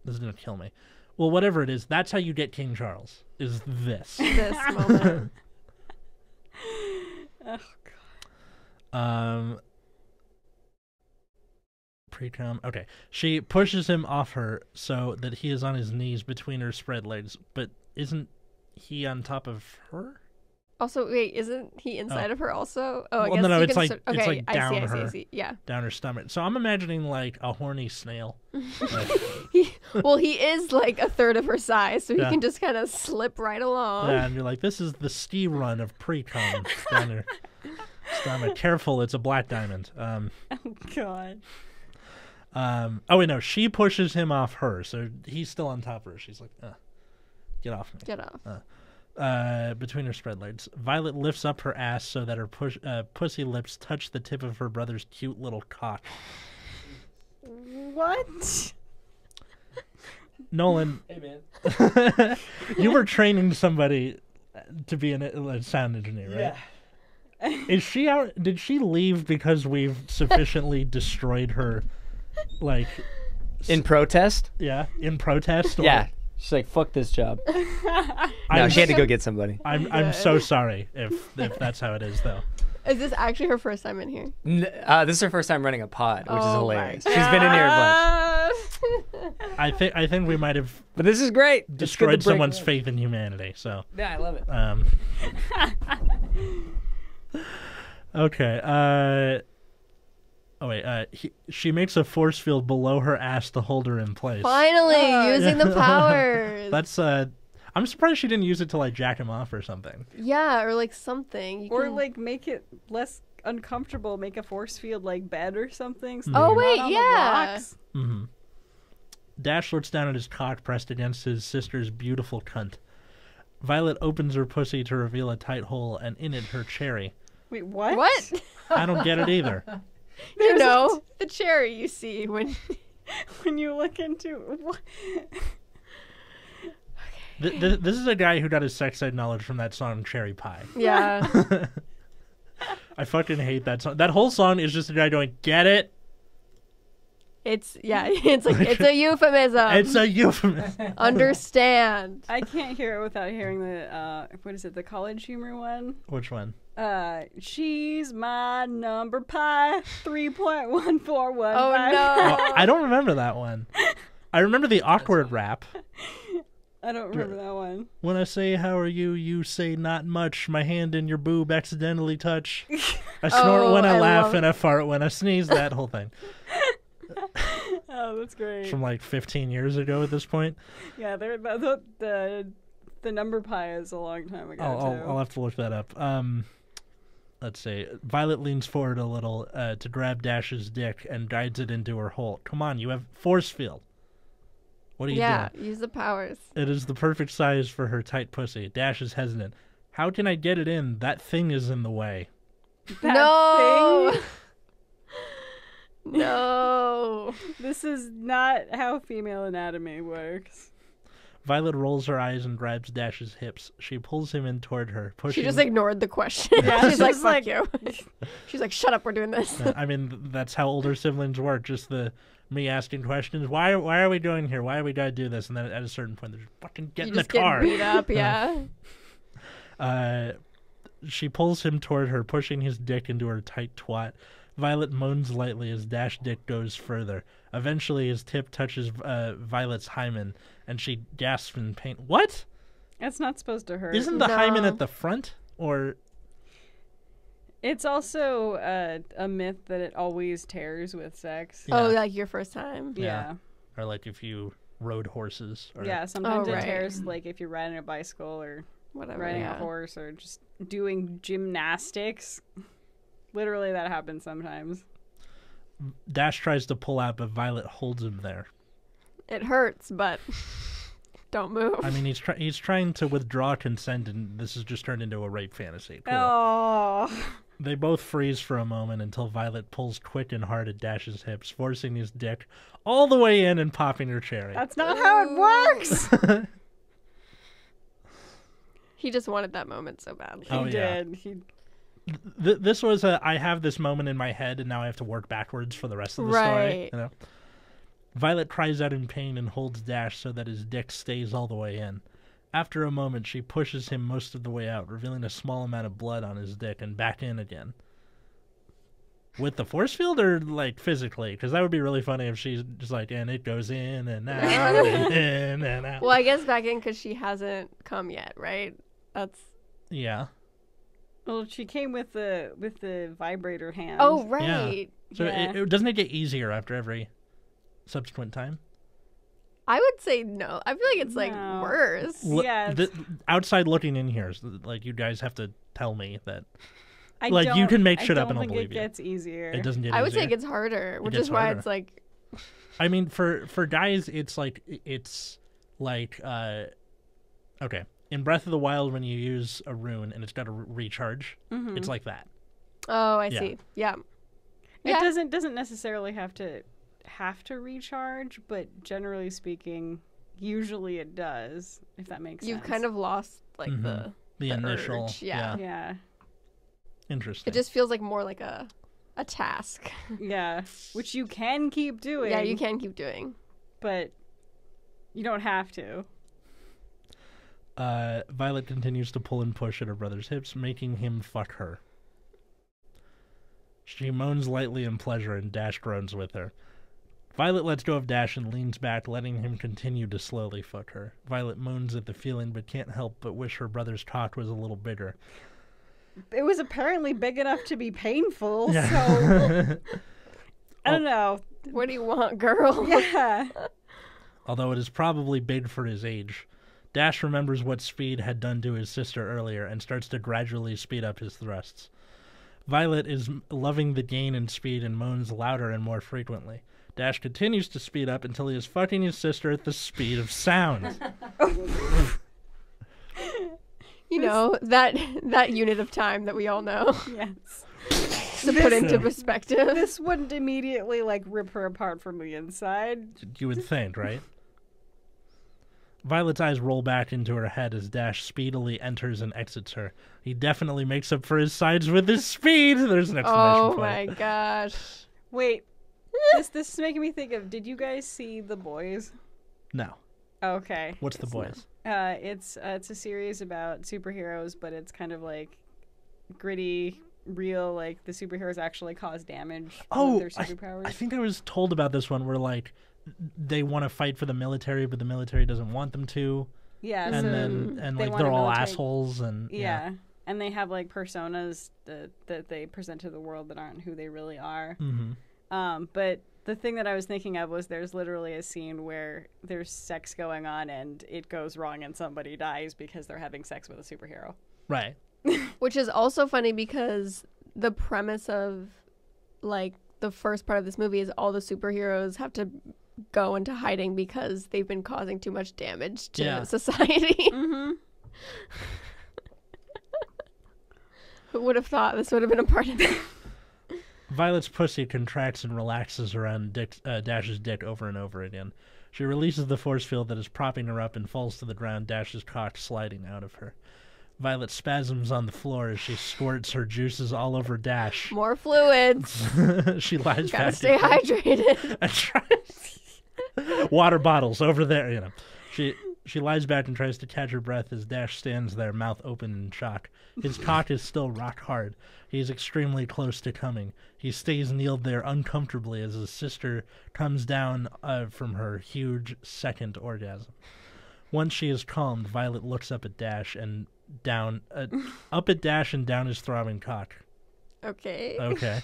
is going to kill me. Well, whatever it is, that's how you get King Charles, is this. This moment. Oh, God. Pre-cum. Okay. She pushes him off her so that he is on his knees between her spread legs, but isn't he on top of her? Also, wait, isn't he inside of her also? Oh, I Well, guess no, you it's can like it's like down her, I see. Yeah. down her stomach. So I'm imagining like a horny snail. Well, he is like a third of her size, so he Yeah. can just kind of slip right along. Yeah, and you're like, this is the ski run of pre-cum down her stomach. Careful, it's a black diamond. Oh, God. Oh wait, no, she pushes him off her, so he's still on top of her. She's like, get off me. Get off. Between her spread legs. Violet lifts up her ass so that her pussy lips touch the tip of her brother's cute little cock. What? Nolan. Hey, man. You were training somebody to be a sound engineer, right? Yeah. Is she out? Did she leave because we've sufficiently destroyed her, like... In protest? Yeah, in protest? Yeah. She's like, fuck this job. No, she had to go get somebody. I'm so sorry if that's how it is, though. Is this actually her first time in here? This is her first time running a pod, which is Oh hilarious. my She's been in here a bunch. I think we might have But this is great. It's good to destroyed break someone's it up. faith in humanity. So Yeah, I love it. okay. Oh wait. She makes a force field below her ass to hold her in place. Finally, using the powers. That's I'm surprised she didn't use it to like jack him off or something. Yeah, or like something. You Or, can... like, make it less uncomfortable. Make a force field, like, bed or something. So Oh, you're wait, not on the yeah. rocks. Mm-hmm. Dash looks down at his cock pressed against his sister's beautiful cunt. Violet opens her pussy to reveal a tight hole, and in it her cherry. Wait, what? What? I don't get it either. You know, the cherry you see when... When you look into... What? This is a guy who got his sex ed knowledge from that song Cherry Pie. Yeah. I fucking hate that song. That whole song is just a guy going, get it? It's like, it's a euphemism. It's a euphemism. Understand. I can't hear it without hearing the, what is it, the College Humor one? Which one? She's my number pie, 3.1415. Oh, no. Oh, I don't remember that one. I remember the awkward rap. I don't remember that one. When I say, how are you, you say not much. My hand in your boob accidentally touch. I snort when I laugh and I fart when I sneeze. That whole thing. Oh, that's great. From like 15 years ago at this point. Yeah, the number pie is a long time ago, too. I'll have to look that up. Let's see. Violet leans forward a little to grab Dash's dick and guides it into her hole. Come on, you have force field. What are you Yeah, doing? use the powers. It is the perfect size for her tight pussy. Dash is hesitant. How can I get it in? That thing is in the way. No. Thing? No. This is not how female anatomy works. Violet rolls her eyes and grabs Dash's hips. She pulls him in toward her, pushing... She just ignored the question. Yeah, She's like, she's fuck like- you. She's like, shut up, we're doing this. I mean, that's how older siblings work. Just me asking questions. Why are we doing here? Why are we gotta do this? And then at a certain point, they're just fucking get You in the just get car. beat up, yeah. She pulls him toward her, pushing his dick into her tight twat. Violet moans lightly as Dash dick goes further. Eventually, his tip touches Violet's hymen, and she gasps in pain. What? That's not supposed to hurt. Isn't the hymen No. at the front? Or It's also a myth that it always tears with sex. Yeah. Oh, like your first time. Yeah. or like if you rode horses? Or... Yeah, sometimes Oh, it right. tears like if you're riding a bicycle or Whatever. riding yeah. a horse or just doing gymnastics. Literally, that happens sometimes. Dash tries to pull out, but Violet holds him there. It hurts, but don't move. I mean, he's trying to withdraw consent, and this has just turned into a rape fantasy. Cool. Oh. They both freeze for a moment until Violet pulls quick and hard at Dash's hips, forcing his dick all the way in and popping her cherry. That's not how it works. He just wanted that moment so badly. Oh, He yeah. did. He This was I have this moment in my head, and now I have to work backwards for the rest of the story. Right. You know? Violet cries out in pain and holds Dash so that his dick stays all the way in. After a moment, she pushes him most of the way out, revealing a small amount of blood on his dick and back in again. With the force field or, like, physically? Because that would be really funny if she's just like, and it goes in and out and in and out. Well, I guess back in because she hasn't come yet, right? That's. Yeah. Well, she came with the vibrator hand. Oh, right. So Yeah. doesn't it get easier after every subsequent time? I would say no. I feel like it's like No. worse. Yeah, Outside looking in here, like, you guys have to tell me that I like, you don't- can make shit I up and don't I'll think believe it you. gets easier. it doesn't get I would easier. say it gets harder, which gets is why harder. it's like. I mean, for guys, it's like okay. In Breath of the Wild, when you use a rune and it's got a recharge, Mhm. it's like that. Oh, I Yeah. see. Yeah. It Yeah. doesn't necessarily have to recharge, but generally speaking, usually it does. If that makes You've sense. kind of lost like Mhm. the The initial, urge, yeah. Yeah. Interesting. It just feels like more like a task. Yeah. Which you can keep doing. Yeah, you can keep doing. But you don't have to. Violet continues to pull and push at her brother's hips, making him fuck her. She moans lightly in pleasure, and Dash groans with her. Violet lets go of Dash and leans back, letting him continue to slowly fuck her. Violet moans at the feeling, but can't help but wish her brother's cock was a little bigger. It was apparently big enough to be painful, so Yeah. I don't know. What do you want, girl? Yeah. Although it is probably big for his age. Dash remembers what Speed had done to his sister earlier and starts to gradually speed up his thrusts. Violet is loving the gain in speed and moans louder and more frequently. Dash continues to speed up until he is fucking his sister at the speed of sound. You know, that unit of time that we all know. Yes. To put into perspective. This wouldn't immediately like rip her apart from the inside. You would think, right? Violet's eyes roll back into her head as Dash speedily enters and exits her. He definitely makes up for his sides with his speed. There's an exclamation Oh point. my gosh. Wait. This is making me think of, did you guys see The Boys? No. Okay. What's The Boys? It's a series about superheroes, but it's kind of like gritty, real, like the superheroes actually cause damage with their superpowers. I think I was told about this one where, like, they want to fight for the military, but the military doesn't want them to. Yeah, And so then, they like, want they're a all military- assholes. And yeah. And they have like personas that they present to the world that aren't who they really are. Mm-hmm. But the thing that I was thinking of was there's literally a scene where there's sex going on and it goes wrong and somebody dies because they're having sex with a superhero. Right. Which is also funny because the premise of like the first part of this movie is all the superheroes have to go into hiding because they've been causing too much damage to Yeah. society. Mm-hmm. Who would have thought this would have been a part of it? Violet's pussy contracts and relaxes around Dash's dick over and over again. She releases the force field that is propping her up and falls to the ground, Dash's cock sliding out of her. Violet spasms on the floor as she squirts her juices all over Dash. More fluids. She lies Gotta back. stay hydrated. and tries water bottles over there. You know, she lies back and tries to catch her breath as Dash stands there, mouth open in shock. His cock is still rock hard. He is extremely close to coming. He stays kneeled there uncomfortably as his sister comes down from her huge second orgasm. Once she is calmed, Violet looks up at Dash and down his throbbing cock. Okay. Okay.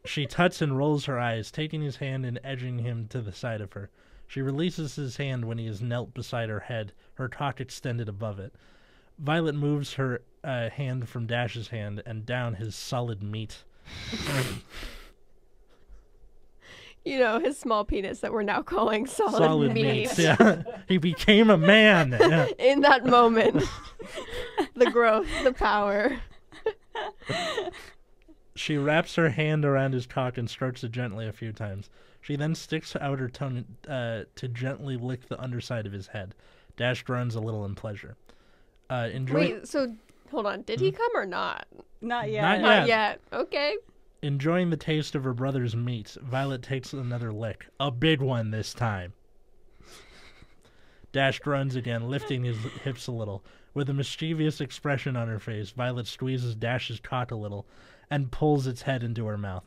She tuts and rolls her eyes, taking his hand and edging him to the side of her. She releases his hand when he is knelt beside her head, her cock extended above it. Violet moves her hand from Dash's hand and down his solid meat. You know, his small penis that we're now calling solid meat. Yeah. He became a man. Yeah. In that moment. The growth, the power. She wraps her hand around his cock and strokes it gently a few times. She then sticks out her tongue to gently lick the underside of his head. Dash groans a little in pleasure. Wait, so hold on. Did he come or not? Not yet. Not Not yet. Okay. Enjoying the taste of her brother's meat, Violet takes another lick. A big one this time. Dash groans again, lifting his hips a little. With a mischievous expression on her face, Violet squeezes Dash's cock a little and pulls its head into her mouth.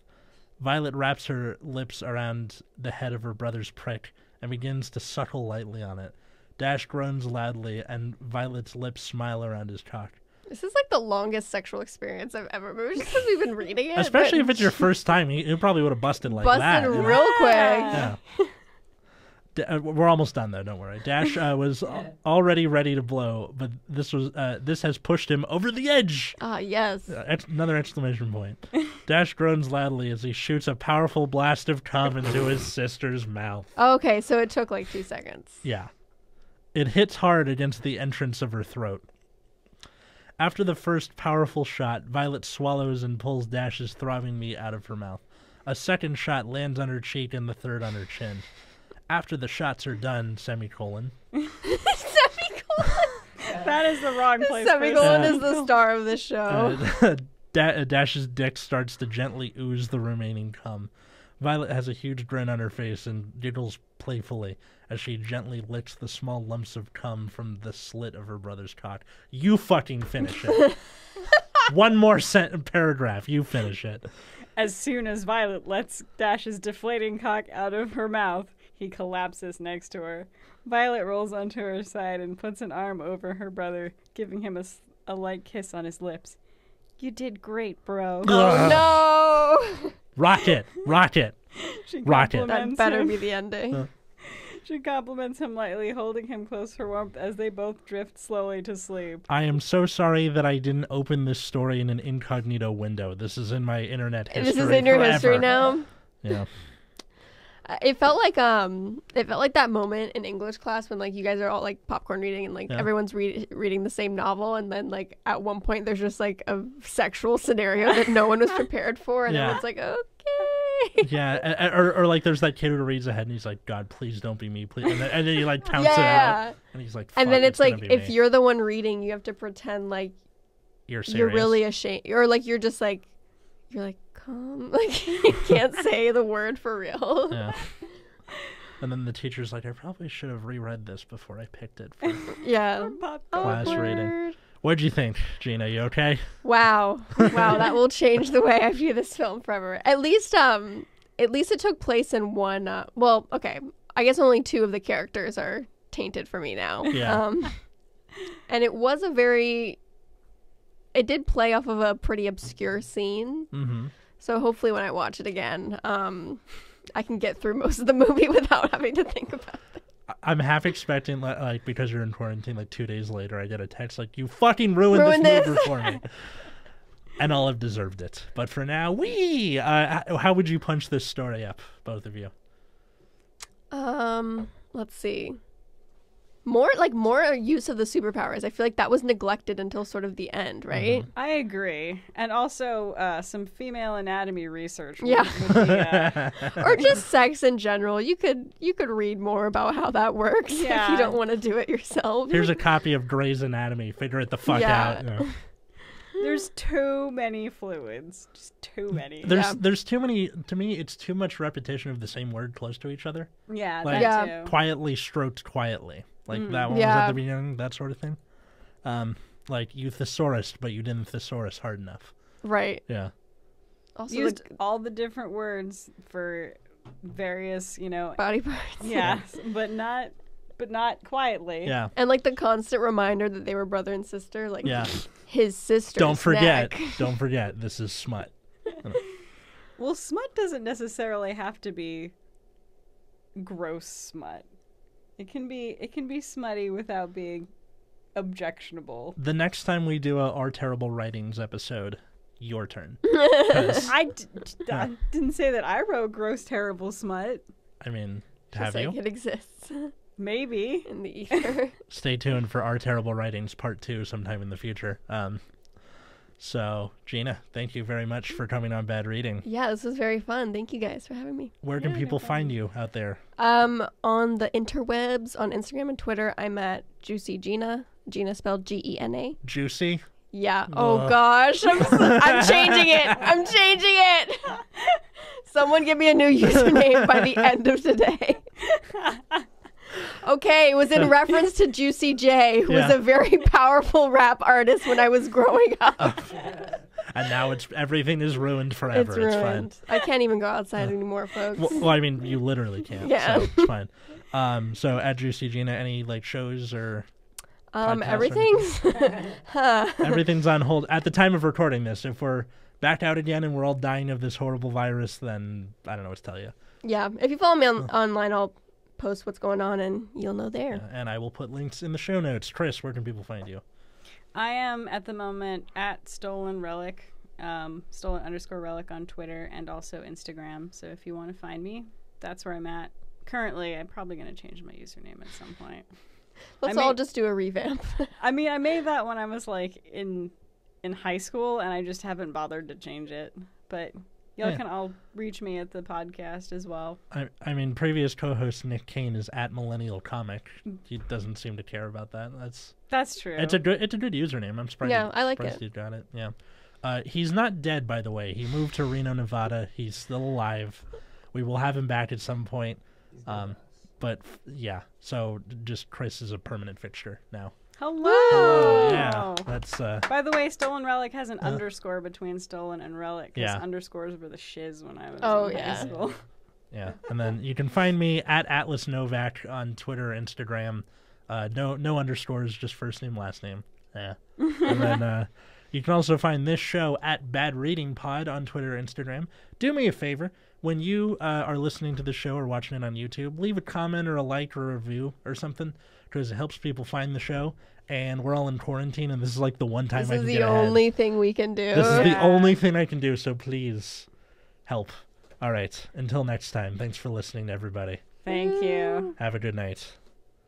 Violet wraps her lips around the head of her brother's prick and begins to suckle lightly on it. Dash groans loudly, and Violet's lips smile around his cock. This is like the longest sexual experience I've ever moved just because we've been reading it. Especially if it's your first time. You probably would have busted like that. busted you know? real quick. Yeah. We're almost done, though. Don't worry. Dash was already ready to blow, but this has pushed him over the edge. Ah, yes. Another exclamation point. Dash groans loudly as he shoots a powerful blast of cum into his sister's mouth. Okay, so it took like 2 seconds. Yeah. It hits hard against the entrance of her throat. After the first powerful shot, Violet swallows and pulls Dash's throbbing meat out of her mouth. A second shot lands on her cheek and the third on her chin. After the shots are done, semicolon. Semicolon. That is the wrong place. Semicolon is the star of the show. Dash's dick starts to gently ooze the remaining cum. Violet has a huge grin on her face and giggles playfully as she gently licks the small lumps of cum from the slit of her brother's cock. You fucking finish it. One more paragraph. You finish it. As soon as Violet lets Dash's deflating cock out of her mouth, he collapses next to her. Violet rolls onto her side and puts an arm over her brother, giving him a light kiss on his lips. You did great, bro. Oh, no. Rocket. She Rocket. That compliments better him. be the ending. She compliments him lightly, holding him close for warmth as they both drift slowly to sleep. I am so sorry that I didn't open this story in an incognito window. This is in my internet history. This is in your forever. history now. Yeah. It felt like that moment in English class when like you guys are all like popcorn reading and like everyone's reading the same novel, and then like at one point there's just like a sexual scenario that no one was prepared for, and everyone's like, okay. Yeah, or like there's that kid who reads ahead and he's like, God, please don't be me, please. And then he like counts it out, and he's like, fuck, and then it's like if me. you're the one reading, you have to pretend like you're really ashamed, or like you're like come, like you can't say the word for real. Yeah. And then the teacher's like, I probably should have reread this before I picked it for class rating. What'd you think, Gina? You okay? Wow, that will change the way I view this film forever. At least it took place in one. Well, okay, I guess only 2 of the characters are tainted for me now. Yeah. And it was it did play off of a pretty obscure scene. Mm-hmm. So hopefully when I watch it again, I can get through most of the movie without having to think about it. I'm half expecting, like, because you're in quarantine, like 2 days later, I get a text like, you fucking ruined this movie for me. And I'll have deserved it. But for now, how would you punch this story up, both of you? Let's see. More use of the superpowers. I feel like that was neglected until sort of the end, right? I agree. And also some female anatomy research. Yeah. Would be, Or just sex in general. You could read more about how that works if Yeah. you don't want to do it yourself. Here's a copy of Grey's Anatomy. Figure it the fuck Yeah. out. You know. there's too many fluids. Just too many. There's too many. To me, it's too much repetition of the same word close to each other. Yeah, Like- that Yeah. too. Quietly stroked quietly. Like that one was Yeah. at the beginning, that sort of thing. Like you thesaurus, but you didn't thesaurus hard enough. Right. Yeah. Also, Used all the different words for various, body parts. yes, but not quietly. Yeah. And like the constant reminder that they were brother and sister. Like Yeah. his sister. Don't forget. Don't forget. This is smut. Well, smut doesn't necessarily have to be gross smut. It can be smutty without being objectionable. The next time we do Our Terrible Writings episode, your turn. 'Cause, I didn't say that I wrote gross, terrible smut. I mean, Just have like you? it exists Maybe. in the ether. Stay tuned for Our Terrible Writings Part 2 sometime in the future. So, Gena, thank you very much for coming on Bad Reading. Yeah, this was very fun. Thank you guys for having me. Where can Yeah, no people problem. find you out there? On the interwebs, on Instagram and Twitter, I'm at Juicy Gena. Gena spelled Gena. Juicy? Yeah. Oh gosh, I'm changing it. I'm changing it. Someone give me a new username by the end of today. Okay, it was in reference to Juicy J, who was Yeah. a very powerful rap artist when I was growing up. And now everything is ruined forever. It's It's fine. ruined. I can't even go outside anymore, folks. Well, I mean, you literally can't. Yeah. So it's fine. So at Juicy Gena, any shows or podcasts or everything's on hold at the time of recording this. If we're back out again and we're all dying of this horrible virus, then I don't know what to tell you. Yeah, if you follow me online, I'll post what's going on and you'll know there. And I will put links in the show notes. Chris, where can people find you? I am at the moment at Stolen Relic, stolen_relic on Twitter and also Instagram. So if you want to find me, that's where I'm at. Currently, I'm probably going to change my username at some point. Let's all just do a revamp. I mean, I made that when I was in high school, and I just haven't bothered to change it. But y'all can all reach me at the podcast as well. I mean, previous co-host Nick Kane is at Millennial Comic. He doesn't seem to care about that. That's true. It's a good username. I'm surprised. Yeah, I like surprised it. You got it. Yeah. He's not dead, by the way. He moved to Reno, Nevada. He's still alive. We will have him back at some point. But yeah, so just Chris is a permanent fixture now. Hello. Yeah, that's By the way, Stolen Relic has an underscore between Stolen and Relic. 'Cause Yeah. underscores were the shiz when I was in yeah. high school. yeah. And then you can find me at Atlas Novak on Twitter, Instagram. No underscores, just first name, last name. Yeah. And then you can also find this show at Bad Reading Pod on Twitter, Instagram. Do me a favor. When you are listening to the show or watching it on YouTube, leave a comment or a like or a review or something, because it helps people find the show. And we're all in quarantine, and this is like the one time This I is can the get ahead. only thing we can do. This is the Yeah. only thing I can do, so please help. All right. Until next time, thanks for listening, everybody. Thank you. Have a good night.